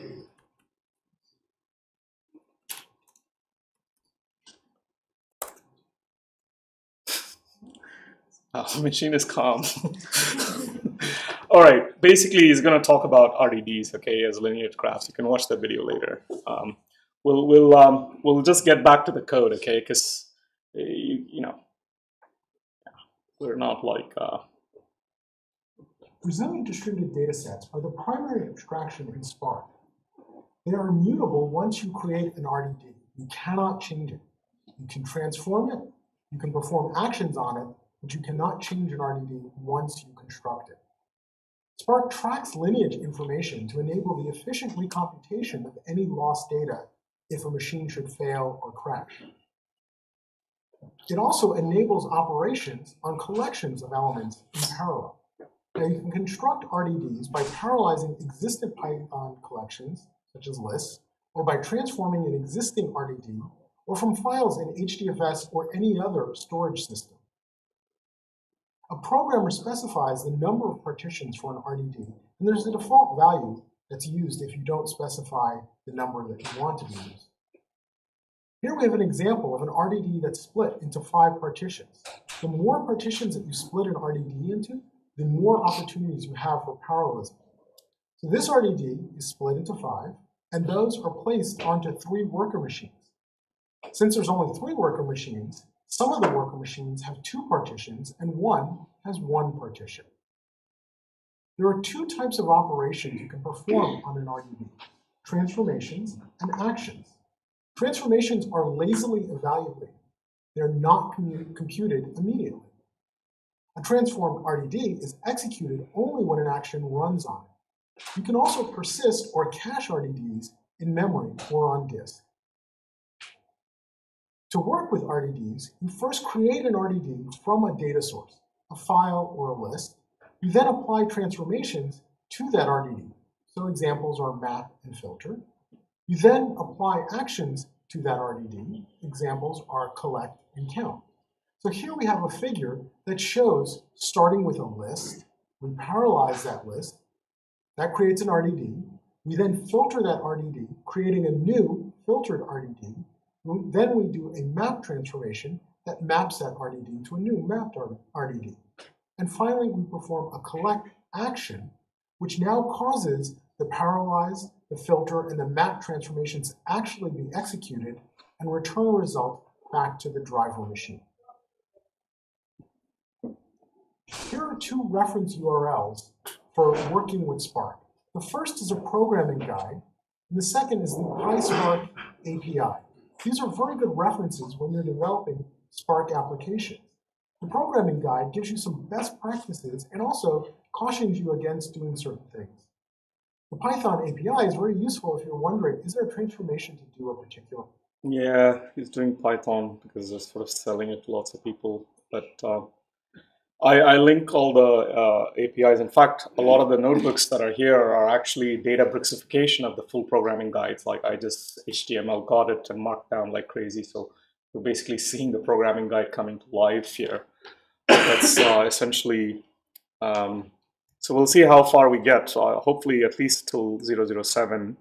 machine is calm. All right, basically he's going to talk about RDDs, okay, as lineage graphs. You can watch the video later. We'll just get back to the code, okay, because you know, we're not like Resilient distributed data sets are the primary abstraction in Spark. They are immutable once you create an RDD. You cannot change it. You can transform it, you can perform actions on it, but you cannot change an RDD once you construct it. Spark tracks lineage information to enable the efficient recomputation of any lost data if a machine should fail or crash. It also enables operations on collections of elements in parallel. Now you can construct RDDs by parallelizing existent Python collections, such as lists, or by transforming an existing RDD, or from files in HDFS or any other storage system. A programmer specifies the number of partitions for an RDD, and there's a default value that's used if you don't specify the number that you want to be used. Here we have an example of an RDD that's split into 5 partitions. The more partitions that you split an RDD into, the more opportunities you have for parallelism. So this RDD is split into 5, and those are placed onto 3 worker machines. Since there's only 3 worker machines, some of the worker machines have 2 partitions, and one has 1 partition. There are 2 types of operations you can perform on an RDD: transformations and actions. Transformations are lazily evaluated. They're not computed immediately. A transformed RDD is executed only when an action runs on it. You can also persist or cache RDDs in memory or on disk. To work with RDDs, you first create an RDD from a data source, a file or a list. You then apply transformations to that RDD. So examples are map and filter. You then apply actions to that RDD. Examples are collect and count. So here we have a figure that shows, starting with a list, we parallelize that list. That creates an RDD. We then filter that RDD, creating a new filtered RDD. Then we do a map transformation that maps that RDD to a new mapped RDD. And finally, we perform a collect action, which now causes the parallelize, the filter, and the map transformations to actually be executed and return a result back to the driver machine. Here are 2 reference URLs for working with Spark. The first is a programming guide, and the second is the PySpark API. These are very good references when you're developing Spark applications. The programming guide gives you some best practices and also cautions you against doing certain things. The Python API is very useful if you're wondering, is there a transformation to do a particular? Yeah, he's doing Python because they're sort of selling it to lots of people. But I link all the APIs. In fact, a lot of the notebooks that are here are actually data brixification of the full programming guides. Like I just HTML got it and marked down like crazy. So we're basically seeing the programming guide coming to life here. That's essentially, so we'll see how far we get. So hopefully at least till 007,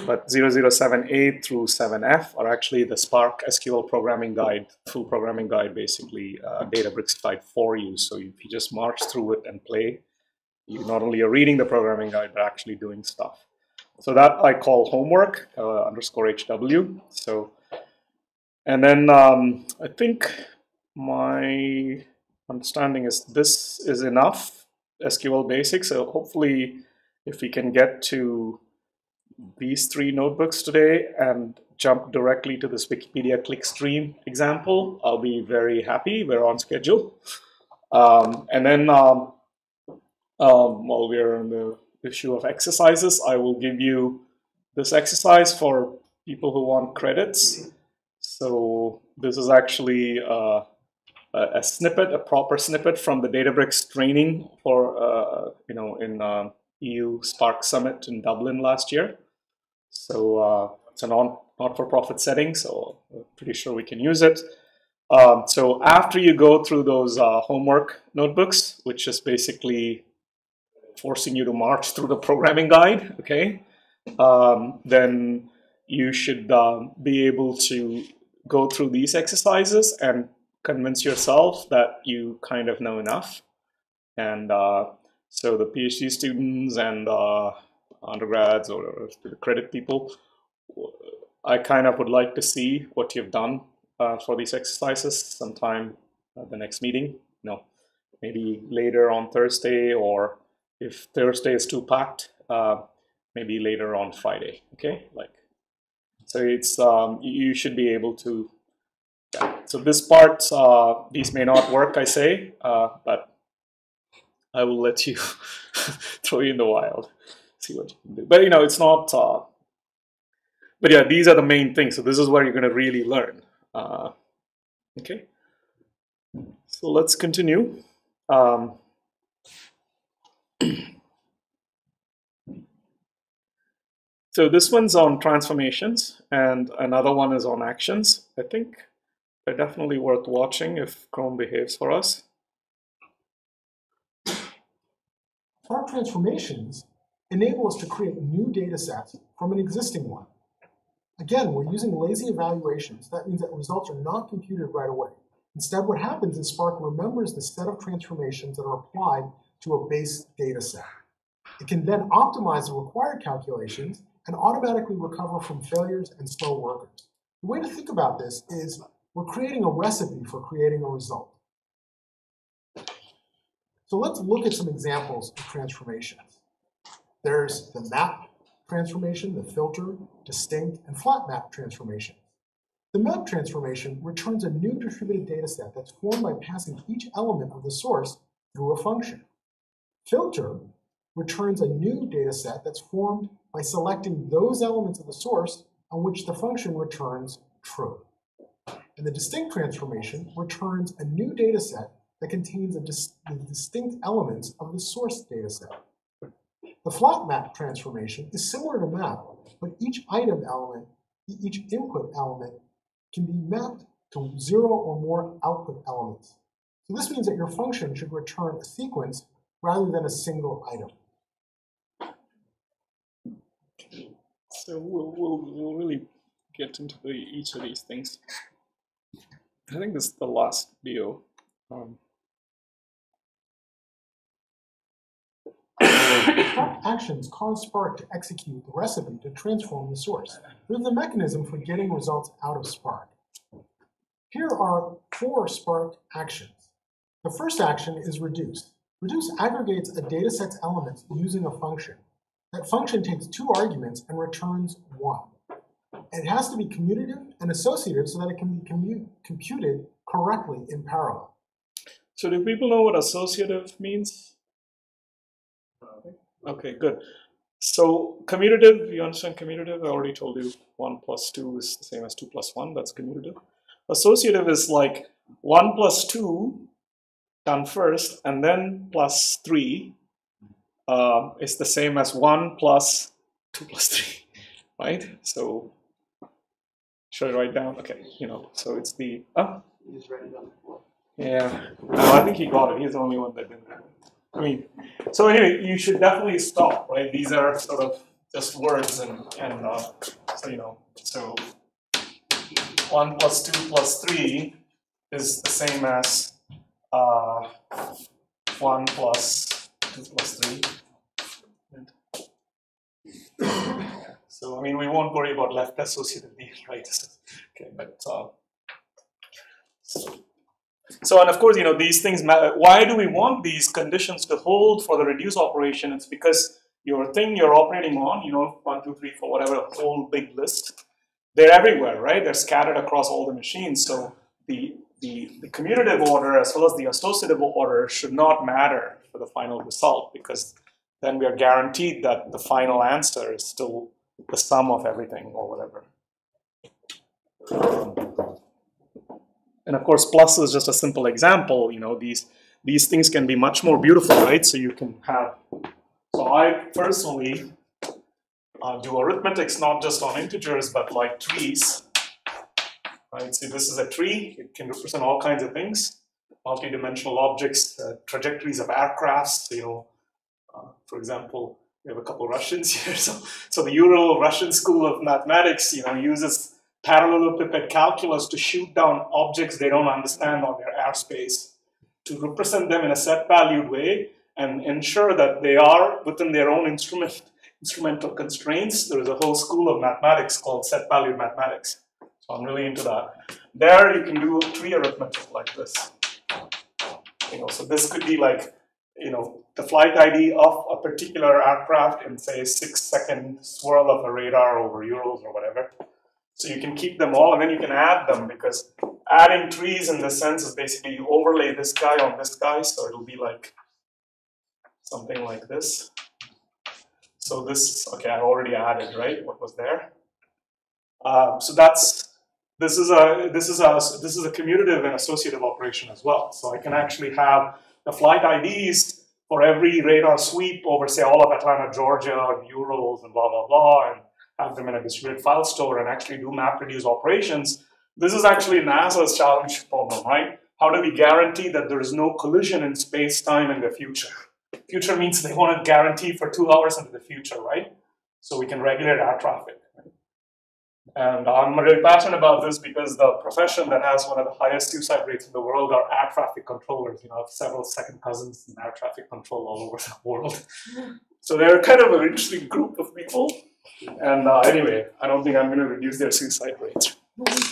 but 007A through 7F are actually the Spark SQL programming guide, full programming guide, basically data brixified for you. So if you just march through it and play, you not only are reading the programming guide, but actually doing stuff. So that I call homework underscore HW. So, and then I think my understanding is this is enough SQL basics. So hopefully if we can get to these 3 notebooks today and jump directly to this Wikipedia clickstream example, I'll be very happy. We're on schedule. And then while we're on the issue of exercises, I will give you this exercise for people who want credits. So this is actually a snippet, a proper snippet from the Databricks training for in EU Spark Summit in Dublin last year. So it's a not-for-profit setting, so I'm pretty sure we can use it. So after you go through those homework notebooks, which is basically forcing you to march through the programming guide, okay, then you should be able to go through these exercises and convince yourself that you kind of know enough. And so the PhD students and undergrads or the credit people, I kind of would like to see what you've done for these exercises sometime at the next meeting. Maybe later on Thursday, or if Thursday is too packed, maybe later on Friday. Okay, so it's you should be able to. Yeah. So this part, these may not work, I say, but I will let you throw you in the wild, see what you can do. But it's not. But yeah, these are the main things. So this is where you're going to really learn. Okay. So let's continue. So this one's on transformations, and another one is on actions. I think they're definitely worth watching if Chrome behaves for us. Spark transformations enable us to create new data sets from an existing one. Again, we're using lazy evaluations. That means that results are not computed right away. Instead, what happens is Spark remembers the set of transformations that are applied to a base data set. It can then optimize the required calculations and automatically recover from failures and slow workers. The way to think about this is we're creating a recipe for creating a result. So let's look at some examples of transformations. There's the map transformation, the filter, distinct, and flat map transformation. The map transformation returns a new distributed data set that's formed by passing each element of the source through a function. Filter returns a new data set that's formed by selecting those elements of the source on which the function returns true. And the distinct transformation returns a new data set that contains the distinct elements of the source data set. The flat map transformation is similar to map, but each item element, each input element can be mapped to 0 or more output elements. So this means that your function should return a sequence rather than a single item. So we'll really get into each of these things. I think this is the last video. Spark actions cause Spark to execute the recipe to transform the source. This is the mechanism for getting results out of Spark. Here are 4 Spark actions. The first action is reduce. Reduce aggregates a data set's elements using a function. That function takes 2 arguments and returns 1. It has to be commutative and associative so that it can be computed correctly in parallel. So do people know what associative means? Okay, good. So commutative, you understand commutative? I already told you 1 plus 2 is the same as 2 plus 1. That's commutative. Associative is like 1 plus 2 done first, and then plus 3 is the same as 1 plus 2 plus 3, right? So should I write down? Okay, so it's the. You just write it down before. Yeah, no, I think he got it. He's the only one that didn't have it. So anyway, you should definitely stop, right? These are sort of just words, and so 1 plus 2 plus 3 is the same as 1 plus 2 plus 3. So I mean, we won't worry about left associative D, right? Okay, but so and of course, these things matter. Why do we want these conditions to hold for the reduce operation? It's because your thing you're operating on, 1, 2, 3, 4, whatever, a whole big list, they're everywhere, right? They're scattered across all the machines. So the commutative order as well as the associative order should not matter for the final result, because then we are guaranteed that the final answer is still the sum of everything or whatever. And of course, plus is just a simple example. These things can be much more beautiful, right? So you can have. So I personally do arithmetics not just on integers, but like trees. Right? See, this is a tree. It can represent all kinds of things, multi-dimensional objects, trajectories of aircrafts. For example, we have a couple Russians here. So the Ural-Russian School of Mathematics, uses parallelepiped calculus to shoot down objects they don't understand on their airspace, to represent them in a set-valued way and ensure that they are within their own instrumental constraints. There is a whole school of mathematics called set-valued mathematics. So I'm really into that. There you can do tree arithmetic like this. So this could be like, the flight ID of a particular aircraft in, say, a 6-second swirl of a radar over Urals or whatever. So you can keep them all, and then you can add them, because adding trees in this sense is basically you overlay this guy on this guy, so it'll be like something like this. So this, okay, I've already added, right? What was there? So this is a commutative and associative operation as well. So I can actually have the flight IDs for every radar sweep over, say, all of Atlanta, Georgia, and Urals, and blah blah blah, and have them in a distributed file store and actually do map-reduce operations. This is actually NASA's challenge problem, right? How do we guarantee that there is no collision in space-time in the future? Future means they want to guarantee for 2 hours into the future, right? So we can regulate air traffic. Right? And I'm really passionate about this because the profession that has one of the highest suicide rates in the world are air traffic controllers. I have several second cousins in air traffic control all over the world. So they're kind of an interesting group of people. And anyway, I don't think I'm going to reduce their suicide rates.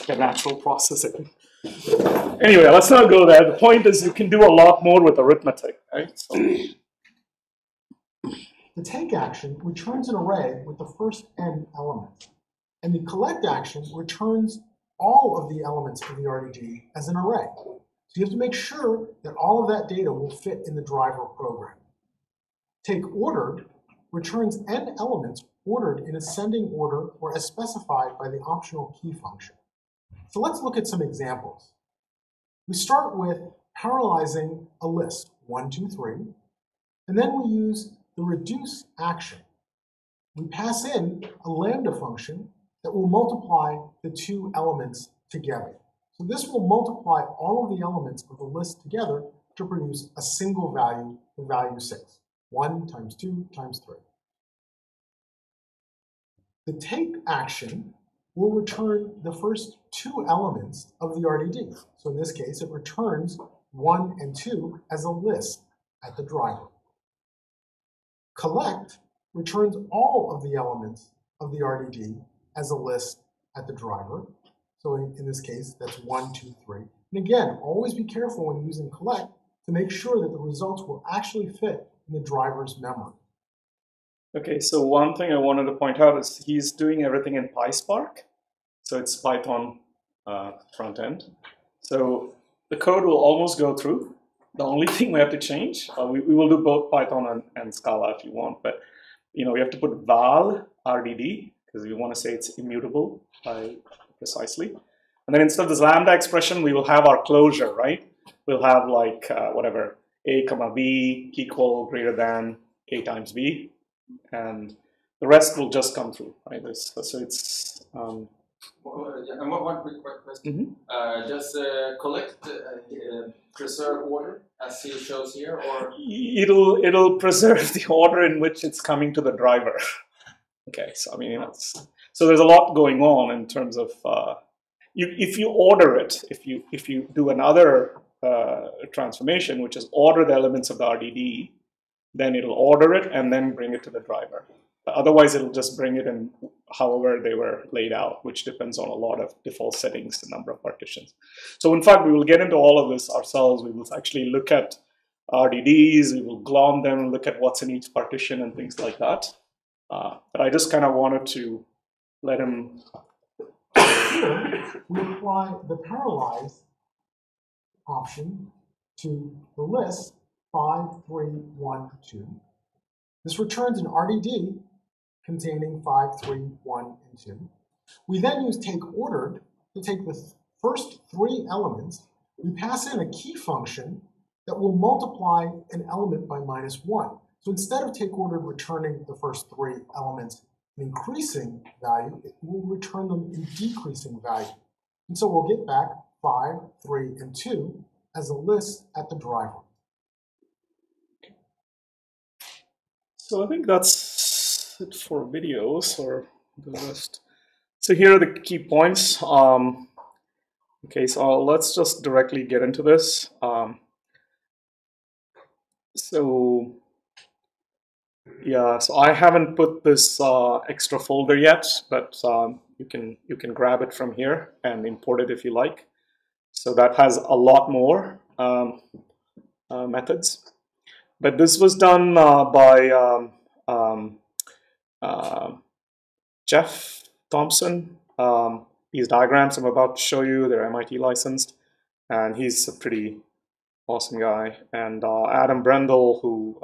A natural processing. Anyway, let's not go there. The point is you can do a lot more with arithmetic, right? So. The take action returns an array with the first n elements. And the collect action returns all of the elements of the RDD as an array. So you have to make sure that all of that data will fit in the driver program. Take ordered returns n elements ordered in ascending order or as specified by the optional key function. So let's look at some examples. We start with parallelizing a list, 1, 2, 3, and then we use the reduce action. We pass in a lambda function that will multiply the two elements together. So this will multiply all of the elements of the list together to produce a single value, the value 6. 1 times 2 times 3. The take action will return the first two elements of the RDD. So in this case, it returns 1 and 2 as a list at the driver. Collect returns all of the elements of the RDD as a list at the driver. So in this case, that's 1, 2, 3. And again, always be careful when using collect to make sure that the results will actually fit in the driver's memory. Okay, so one thing I wanted to point out is he's doing everything in PySpark. So it's Python front end. So the code will almost go through. The only thing we have to change, we will do both Python and Scala if you want, but we have to put val RDD because we want to say it's immutable precisely. And then instead of this lambda expression, we will have our closure, right? We'll have like whatever, a comma b equal greater than a times b. And the rest will just come through, right? So it's and one quick question. Does collect preserve order as he shows here, or it'll preserve the order in which it's coming to the driver. Okay, so I mean, so there's a lot going on in terms of if you order it, if you do another transformation, which is order the elements of the RDD, then it'll order it and then bring it to the driver. Otherwise, it'll just bring it in however they were laid out, which depends on a lot of default settings, the number of partitions. So in fact, we will get into all of this ourselves. We will actually look at RDDs, we will glom them and look at what's in each partition and things like that. But I just kind of wanted to let him. Here, we apply the parallelize option to the list 5, 3, 1, 2. This returns an RDD containing 5, 3, 1, and 2. We then use takeOrdered to take the first 3 elements. We pass in a key function that will multiply an element by -1. So instead of takeOrdered returning the first 3 elements in increasing value, it will return them in decreasing value. And so we'll get back 5, 3, and 2 as a list at the driver. So I think that's it for videos or the list. So here are the key points. Okay, so let's just directly get into this. So I haven't put this extra folder yet, but you can grab it from here and import it if you like. So that has a lot more methods. But this was done by Jeff Thompson. These diagrams I'm about to show you, they're MIT licensed, and he's a pretty awesome guy. And Adam Brendel, who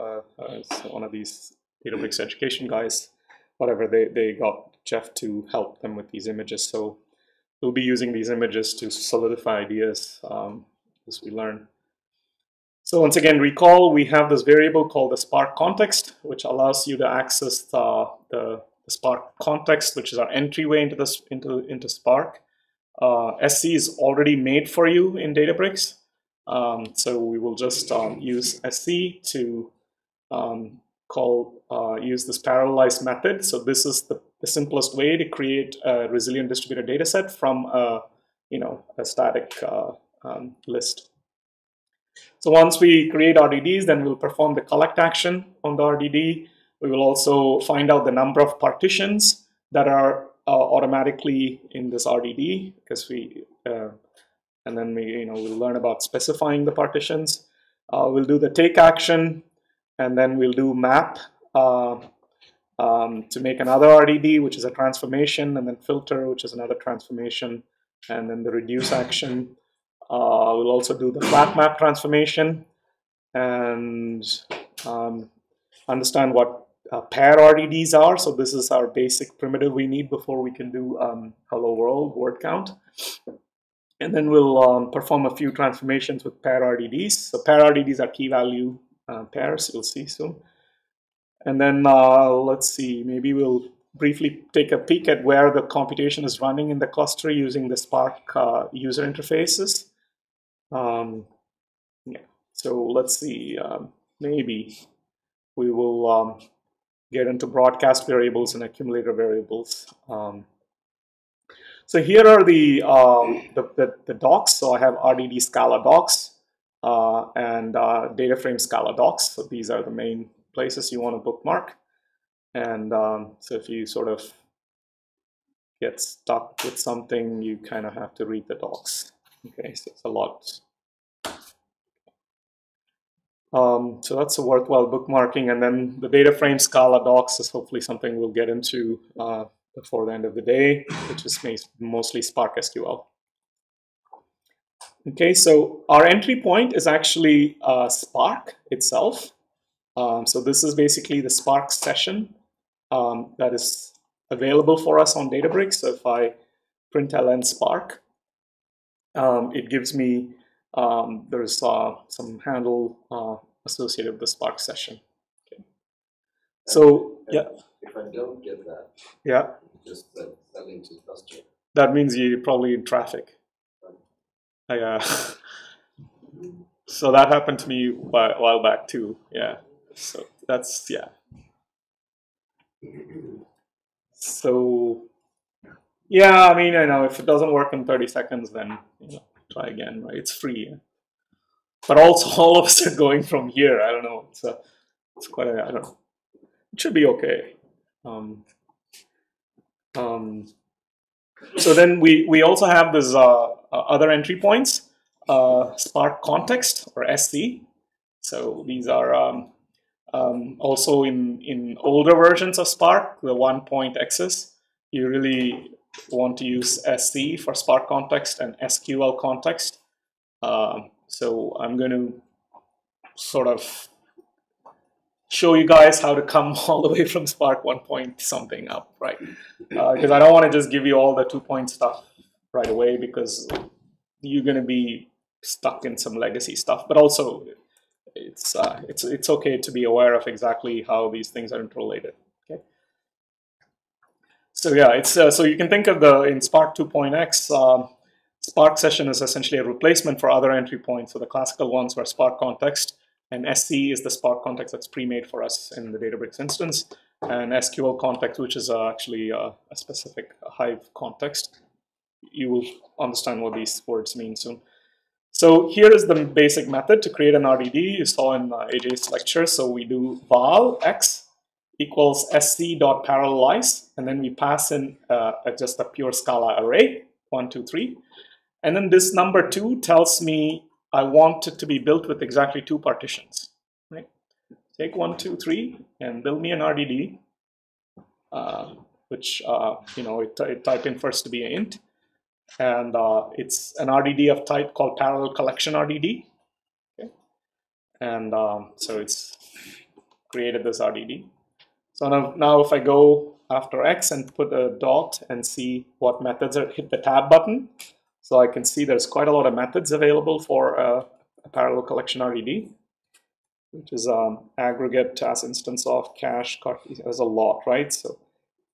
is one of these Databricks education guys, whatever, they got Jeff to help them with these images. So we'll be using these images to solidify ideas as we learn. So once again, recall we have this variable called the Spark context, which allows you to access the Spark context, which is our entryway into this into Spark. SC is already made for you in Databricks, so we will just use SC to use this parallelize method. So this is the simplest way to create a resilient distributed data set from a static list. So once we create RDDs, then we'll perform the collect action on the RDD. We will also find out the number of partitions that are automatically in this RDD, because and then we'll learn about specifying the partitions. We'll do the take action, and then we'll do map to make another RDD, which is a transformation, and then filter, which is another transformation, and then the reduce action. We'll also do the flat map transformation and understand what pair RDDs are. So this is our basic primitive we need before we can do hello world word count. And then we'll perform a few transformations with pair RDDs. So pair RDDs are key value pairs, you'll see soon. And then let's see, maybe we'll briefly take a peek at where the computation is running in the cluster using the Spark user interfaces. Yeah. So let's see, maybe we will get into broadcast variables and accumulator variables. So here are the docs. So I have RDD Scala docs and data frame Scala docs. So these are the main places you want to bookmark. And so if you sort of get stuck with something, you kind of have to read the docs. Okay, so it's a lot. So that's a worthwhile bookmarking. And then the data frame Scala docs is hopefully something we'll get into before the end of the day, which is mostly Spark SQL. Okay, so our entry point is actually Spark itself. So this is basically the Spark session that is available for us on Databricks. So if I println Spark, it gives me, there's some handle associated with the Spark session. Okay. So, yeah. If I don't get that, yeah, just selling to cluster. That means you're probably in traffic. So that happened to me a while back too. Yeah. So that's, yeah. So, yeah, I mean, I know if it doesn't work in 30 seconds, then try again, right? It's free. But also, all of us are going from here. I don't know. It's quite a, I don't know. It should be okay. So then we also have this other entry points, Spark context or SC. So these are also in older versions of Spark, the 1.x's. You really want to use SC for Spark context and SQL context. So I'm going to sort of show you guys how to come all the way from Spark 1 point something up, right? Because I don't want to just give you all the 2-point stuff right away, because you're going to be stuck in some legacy stuff. But also, it's okay to be aware of exactly how these things are interrelated. Okay. So yeah, it's so you can think of in Spark 2.x, Spark session is essentially a replacement for other entry points. So the classical ones were Spark context, and SC is the Spark context that's pre-made for us in the Databricks instance, and SQL context, which is actually a specific Hive context. You will understand what these words mean soon. So here is the basic method to create an RDD. You saw in AJ's lecture. So we do val x equals sc.parallelize, and then we pass in just a pure Scala array, 1, 2, 3. And then this number 2 tells me I want it to be built with exactly 2 partitions. Right? Take 1, 2, 3 and build me an RDD, which it type in first to be an int, and it's an RDD of type called parallel collection RDD. Okay? And so it's created this RDD. So now if I go after x and put a dot and see what methods are, hit the tab button. So I can see there's quite a lot of methods available for a parallel collection RDD, which is aggregate as instance of cache. There's a lot, right? So,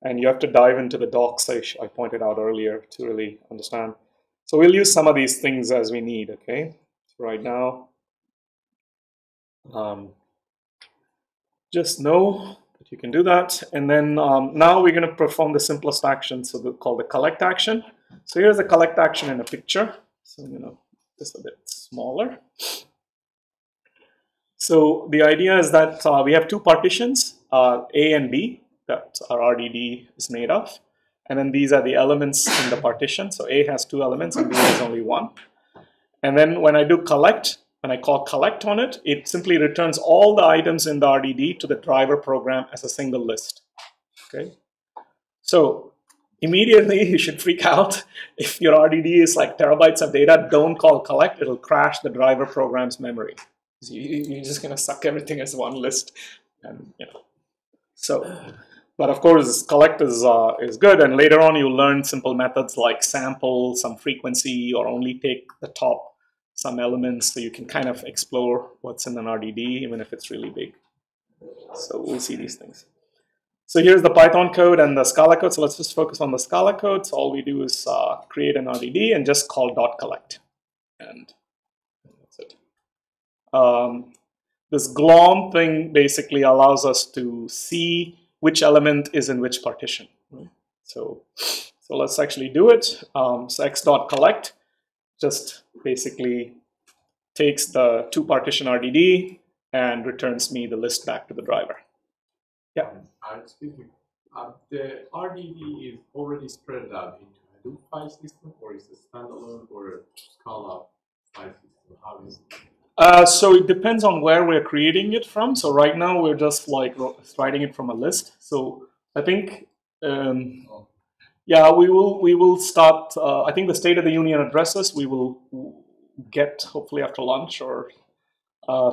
and you have to dive into the docs I pointed out earlier to really understand. So we'll use some of these things as we need. Okay, so right now, just know that you can do that, and then now we're going to perform the simplest action, so called the collect action. So here's the collect action in a picture. So I'm going to make this a bit smaller. So the idea is that we have 2 partitions, A and B, that our RDD is made of. And then these are the elements in the partition. So A has 2 elements and B has only 1. And then when I do collect, when I call collect on it, it simply returns all the items in the RDD to the driver program as a single list. Okay. So immediately you should freak out. If your RDD is like terabytes of data, don't call collect. It'll crash the driver program's memory. You're just going to suck everything as one list. And, so, but of course, collect is good. And later on, you'll learn simple methods like sample, some frequency, or only take the top some elements, so you can kind of explore what's in an RDD, even if it's really big. So we'll see these things. So here's the Python code and the Scala code. So let's just focus on the Scala code. So all we do is create an RDD and just call .collect. And that's it. This glom thing basically allows us to see which element is in which partition. Right? So let's actually do it. So x.collect just basically takes the 2 partition RDD and returns me the list back to the driver. Yeah. Excuse me. The RDD is already spread out into a Hadoop file system, or is it standalone or a Scala file system? How is it? So it depends on where we're creating it from. So right now we're just like writing it from a list. So I think, yeah, we will start. I think the State of the Union addresses we will get hopefully after lunch or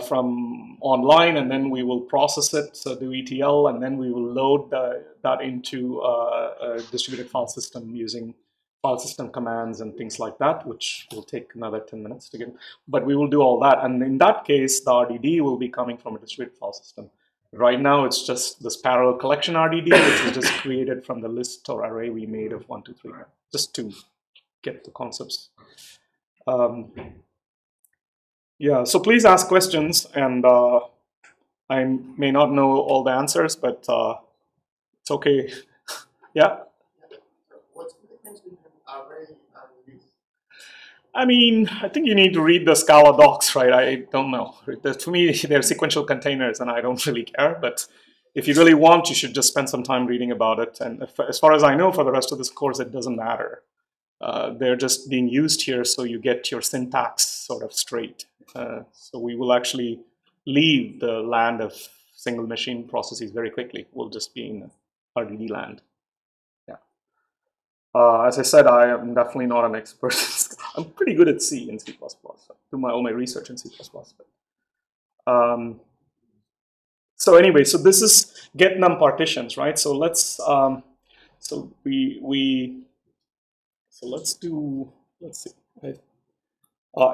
from online, and then we will process it, so do ETL, and then we will load that into a distributed file system using file system commands and things like that, which will take another 10 minutes to get. But we will do all that, and in that case, the RDD will be coming from a distributed file system. Right now, it's just this parallel collection RDD, which we just created from the list or array we made of 1, 2, 3, just to get the concepts. Yeah, so please ask questions, and I may not know all the answers, but it's okay. Yeah? What's the difference between array and list? I mean, I think you need to read the Scala docs, right? I don't know. For me, they're sequential containers, and I don't really care, but if you really want, you should just spend some time reading about it. And as far as I know, for the rest of this course, it doesn't matter. They're just being used here so you get your syntax sort of straight. So we will actually leave the land of single machine processes very quickly. We'll just be in RDD land. Yeah. As I said, I am definitely not an expert. I'm pretty good at C and C++. I do all my research in C++. So anyway, so this is get num partitions, right? So let's let's see, right?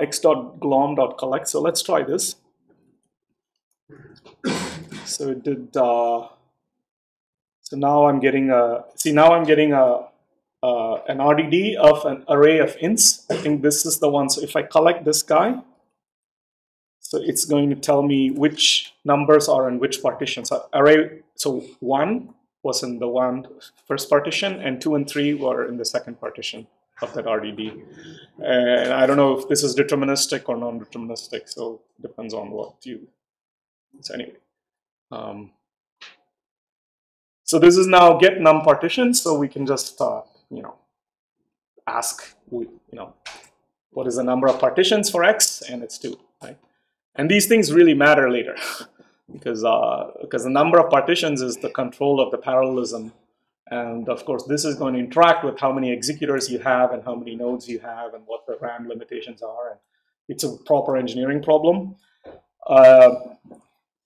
x.glom.collect. So let's try this. So it did. So now I'm getting a. See, now I'm getting an RDD of an array of ints. I think this is the one. So if I collect this guy, so it's going to tell me which numbers are in which partition. So array. So 1 was in the first partition, and 2 and 3 were in the second partition of that RDD. And I don't know if this is deterministic or non-deterministic. So it depends on what you. So anyway. So this is now get num partitions, so we can just ask what is the number of partitions for x, and it's 2, right? And these things really matter later because the number of partitions is the control of the parallelism, and of course this is going to interact with how many executors you have and how many nodes you have and what the RAM limitations are, and it's a proper engineering problem.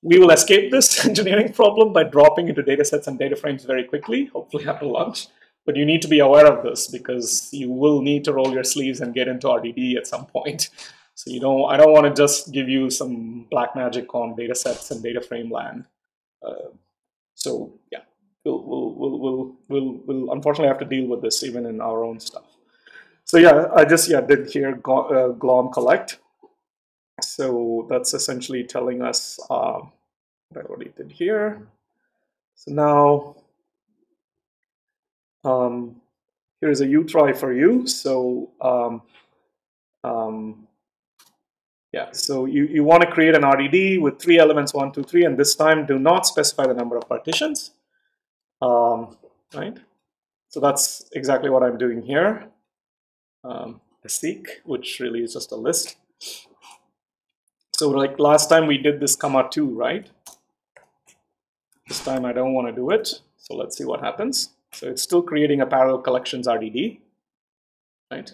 We will escape this engineering problem by dropping into data sets and data frames very quickly, hopefully after lunch. But you need to be aware of this because you will need to roll your sleeves and get into RDD at some point. So I don't want to just give you some black magic on data sets and data frame land. So yeah, we'll unfortunately have to deal with this even in our own stuff. So yeah, I just did here glom collect. So that's essentially telling us what I already did here. So now here's a utry for you. So so you want to create an RDD with 3 elements, 1, 2, 3, and this time do not specify the number of partitions. Right? So that's exactly what I'm doing here. A seek, which really is just a list. So like last time we did this comma 2, right? This time I don't want to do it. So let's see what happens. So it's still creating a parallel collections RDD, right?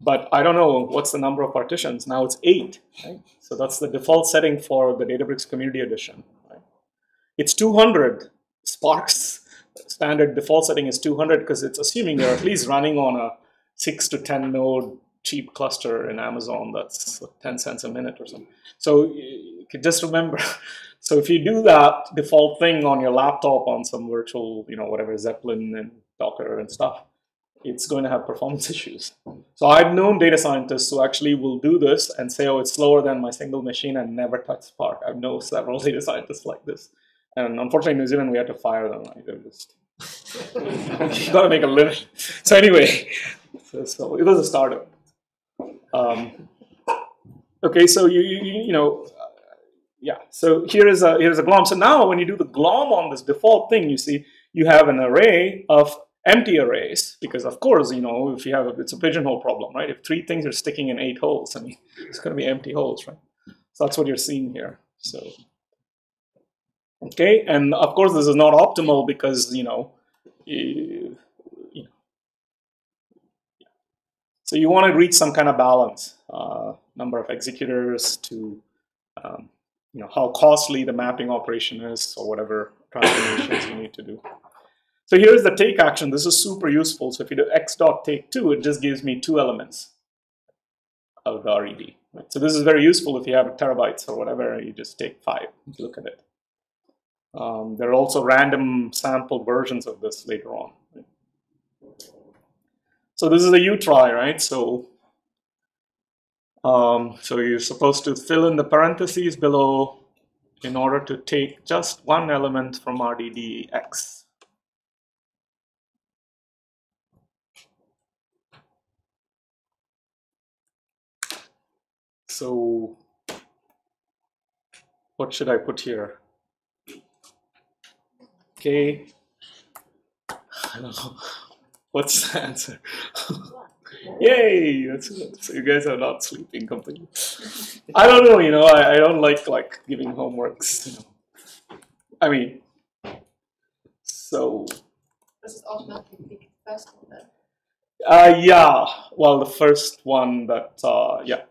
But I don't know what's the number of partitions. Now it's 8, right? So that's the default setting for the Databricks Community Edition, right? It's 200. Spark's standard default setting is 200 because it's assuming you're at least running on a 6 to 10 node cheap cluster in Amazon that's 10 cents a minute or something. So you can just remember, so if you do that default thing on your laptop on some virtual, whatever, Zeppelin and Docker and stuff, it's going to have performance issues. So I've known data scientists who actually will do this and say, oh, it's slower than my single machine and never touch Spark. I've known several data scientists like this. And unfortunately, in New Zealand, we had to fire them. Right? They're just, you got to make a living. So anyway, so it was a startup. Okay, so so here's a glom. So now when you do the glom on this default thing, you see you have an array of empty arrays because of course if you have it's a pigeonhole problem, right? If 3 things are sticking in 8 holes, I mean it's going to be empty holes, right? So that's what you're seeing here. So okay, and of course this is not optimal because so you want to reach some kind of balance, number of executors to how costly the mapping operation is or whatever transformations you need to do. So here's the take action. This is super useful. So if you do x.take2, it just gives me 2 elements of the RED. Right? So this is very useful if you have terabytes or whatever. You just take 5 and look at it. There are also random sample versions of this later on. Right? So this is a utry, right? So you're supposed to fill in the parentheses below in order to take just 1 element from RDD X. So what should I put here? Okay. I don't know. What's the answer? Yay! That's good. So you guys are not sleeping completely. I don't know, I don't like giving homeworks, I mean, so Does it automatically pick the first one then? yeah. Well, the first one that yeah.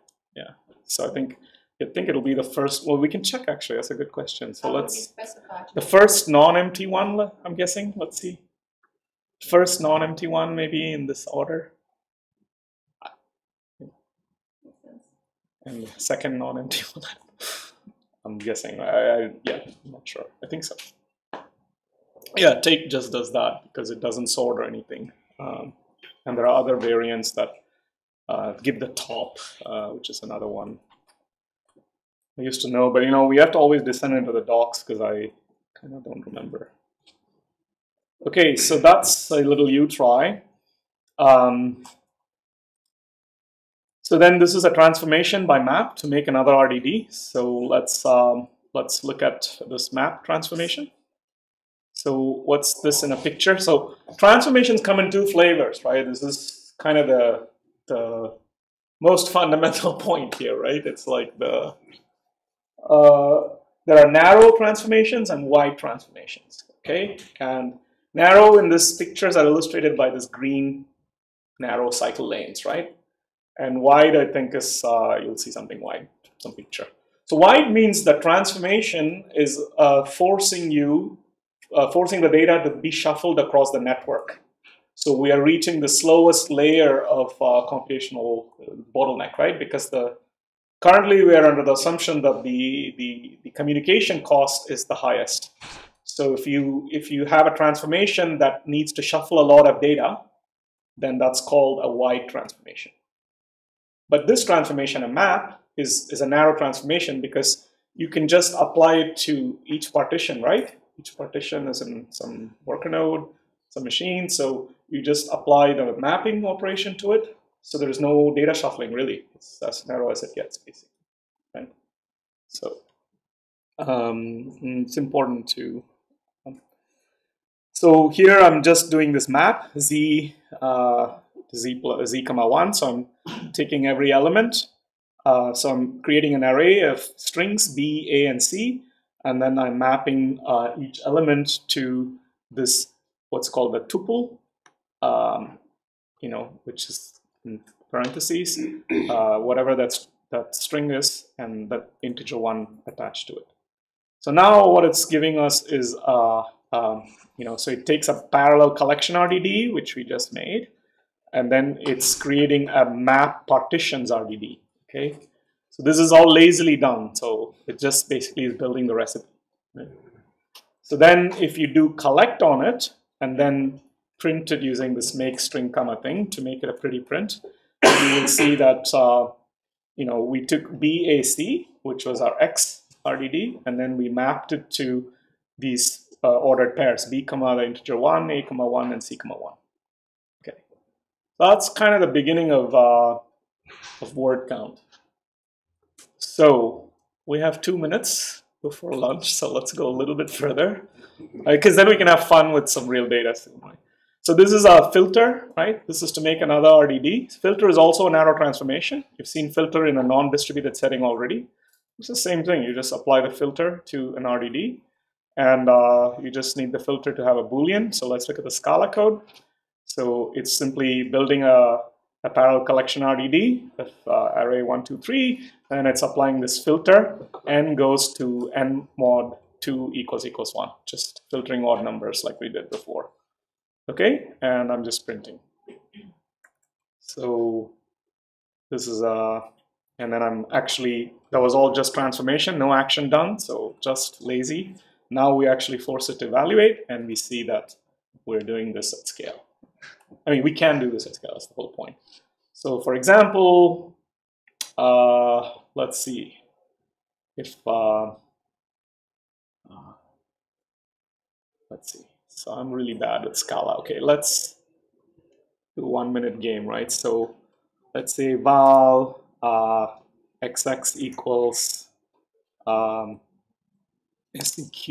So I think it'll be the first. Well, we can check actually. That's a good question. So let's the first non-empty one. I'm guessing. Let's see. First non-empty one, maybe in this order. And the second non-empty one. I'm guessing. Yeah, I'm not sure. I think so. Yeah, take just does that because it doesn't sort or anything. And there are other variants that give the top, which is another one. I used to know, but we have to always descend into the docs because I kind of don't remember. Okay, so that's a little you try. So then this is a transformation by map to make another RDD. So let's look at this map transformation. So what's this in a picture? So transformations come in two flavors, right? This is kind of the most fundamental point here, right? It's like there are narrow transformations and wide transformations, okay? And narrow in this pictures are illustrated by this green narrow cycle lanes, right? And wide, I think, is, you'll see something wide, some picture. So wide means the transformation is forcing the data to be shuffled across the network. So we are reaching the slowest layer of computational bottleneck, right? Because currently we are under the assumption that the communication cost is the highest. So if you have a transformation that needs to shuffle a lot of data, then that's called a wide transformation. But this transformation, a map, is a narrow transformation because you can just apply it to each partition, right? Each partition is in some worker node, some machine. So you just apply the mapping operation to it. So there is no data shuffling, really. It's as narrow as it gets, basically. Right? So it's important to. So here I'm just doing this map, z comma 1. So I'm taking every element. So I'm creating an array of strings B, A, and C. And then I'm mapping each element to this, what's called a tuple, which is in parentheses, whatever that string is, and that integer 1 attached to it. So now what it's giving us is, so it takes a parallel collection RDD, which we just made, and then it's creating a map partitions RDD, okay? So this is all lazily done. So it just basically is building the recipe. Right? So then if you do collect on it and then print it using this make string comma thing to make it a pretty print, you will see that we took BAC, which was our X RDD, and then we mapped it to these ordered pairs, B comma the integer 1, A comma 1, and C comma 1. Okay, so that's kind of the beginning of word count. So we have 2 minutes before lunch, so let's go a little bit further, because then we can have fun with some real data soon, right? So this is a filter, right? This is to make another RDD. Filter is also a narrow transformation. You've seen filter in a non-distributed setting already. It's the same thing. You just apply the filter to an RDD, and you just need the filter to have a Boolean. So let's look at the Scala code. So it's simply building a parallel collection RDD with array 1, 2, 3, and it's applying this filter. N goes to n mod 2 equals 1, just filtering odd numbers like we did before. Okay, and I'm just printing. So this is and then I'm actually, that was all just transformation, no action done, so just lazy. Now we actually force it to evaluate, and we see that we're doing this at scale. I mean, we can do this at scale, that's the whole point. So for example, let's see if, let's see. So I'm really bad with Scala. Okay, let's do 1 minute game, right? So let's say val xx equals seq.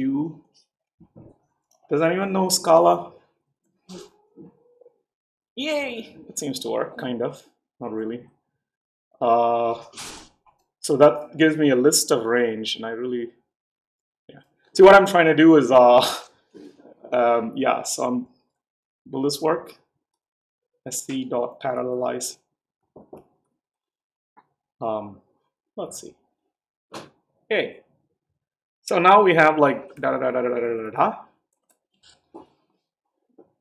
Does anyone know Scala? Yay! It seems to work, kind of. Not really. So that gives me a list of range, and I really, yeah. See, what I'm trying to do is, yeah, so will this work? sc.parallelize. Let's see. Okay. So now we have like da da da da da da da da.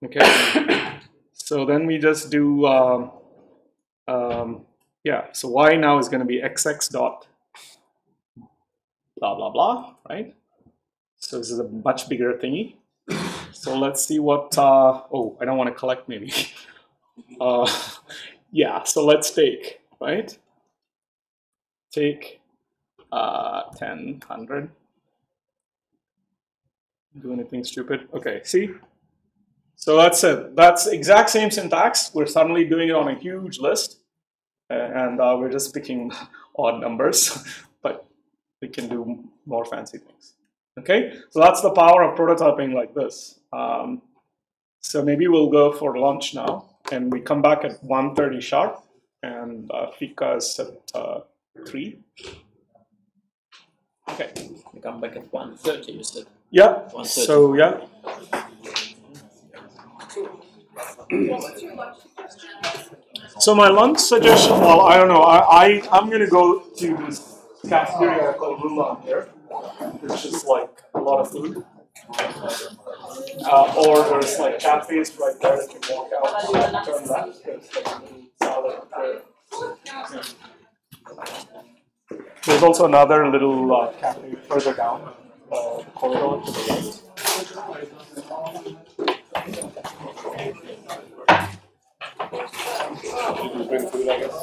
Okay. So then we just do yeah. So y now is going to be xx dot blah blah blah, right? So this is a much bigger thingy. So let's see what. Oh, I don't want to collect maybe. Yeah. So let's take, right. Take 10, 100. Do anything stupid? Okay, see? So that's it. That's exact same syntax. We're suddenly doing it on a huge list. And we're just picking odd numbers. But we can do more fancy things. Okay? So that's the power of prototyping like this. So maybe we'll go for lunch now. And we come back at 1:30 sharp. And Fika is at 3. Okay. We come back at 1:30, you said. Yeah. 1:30. So yeah. So my lunch suggestion. Well, I don't know. I'm gonna go to this cafeteria called Rula here, which is like a lot of food. Or there's like cafes right there that you walk out, turn left, there's like a little salad there. There's also another little cafe further down the corridor to the right. Bring food, I guess.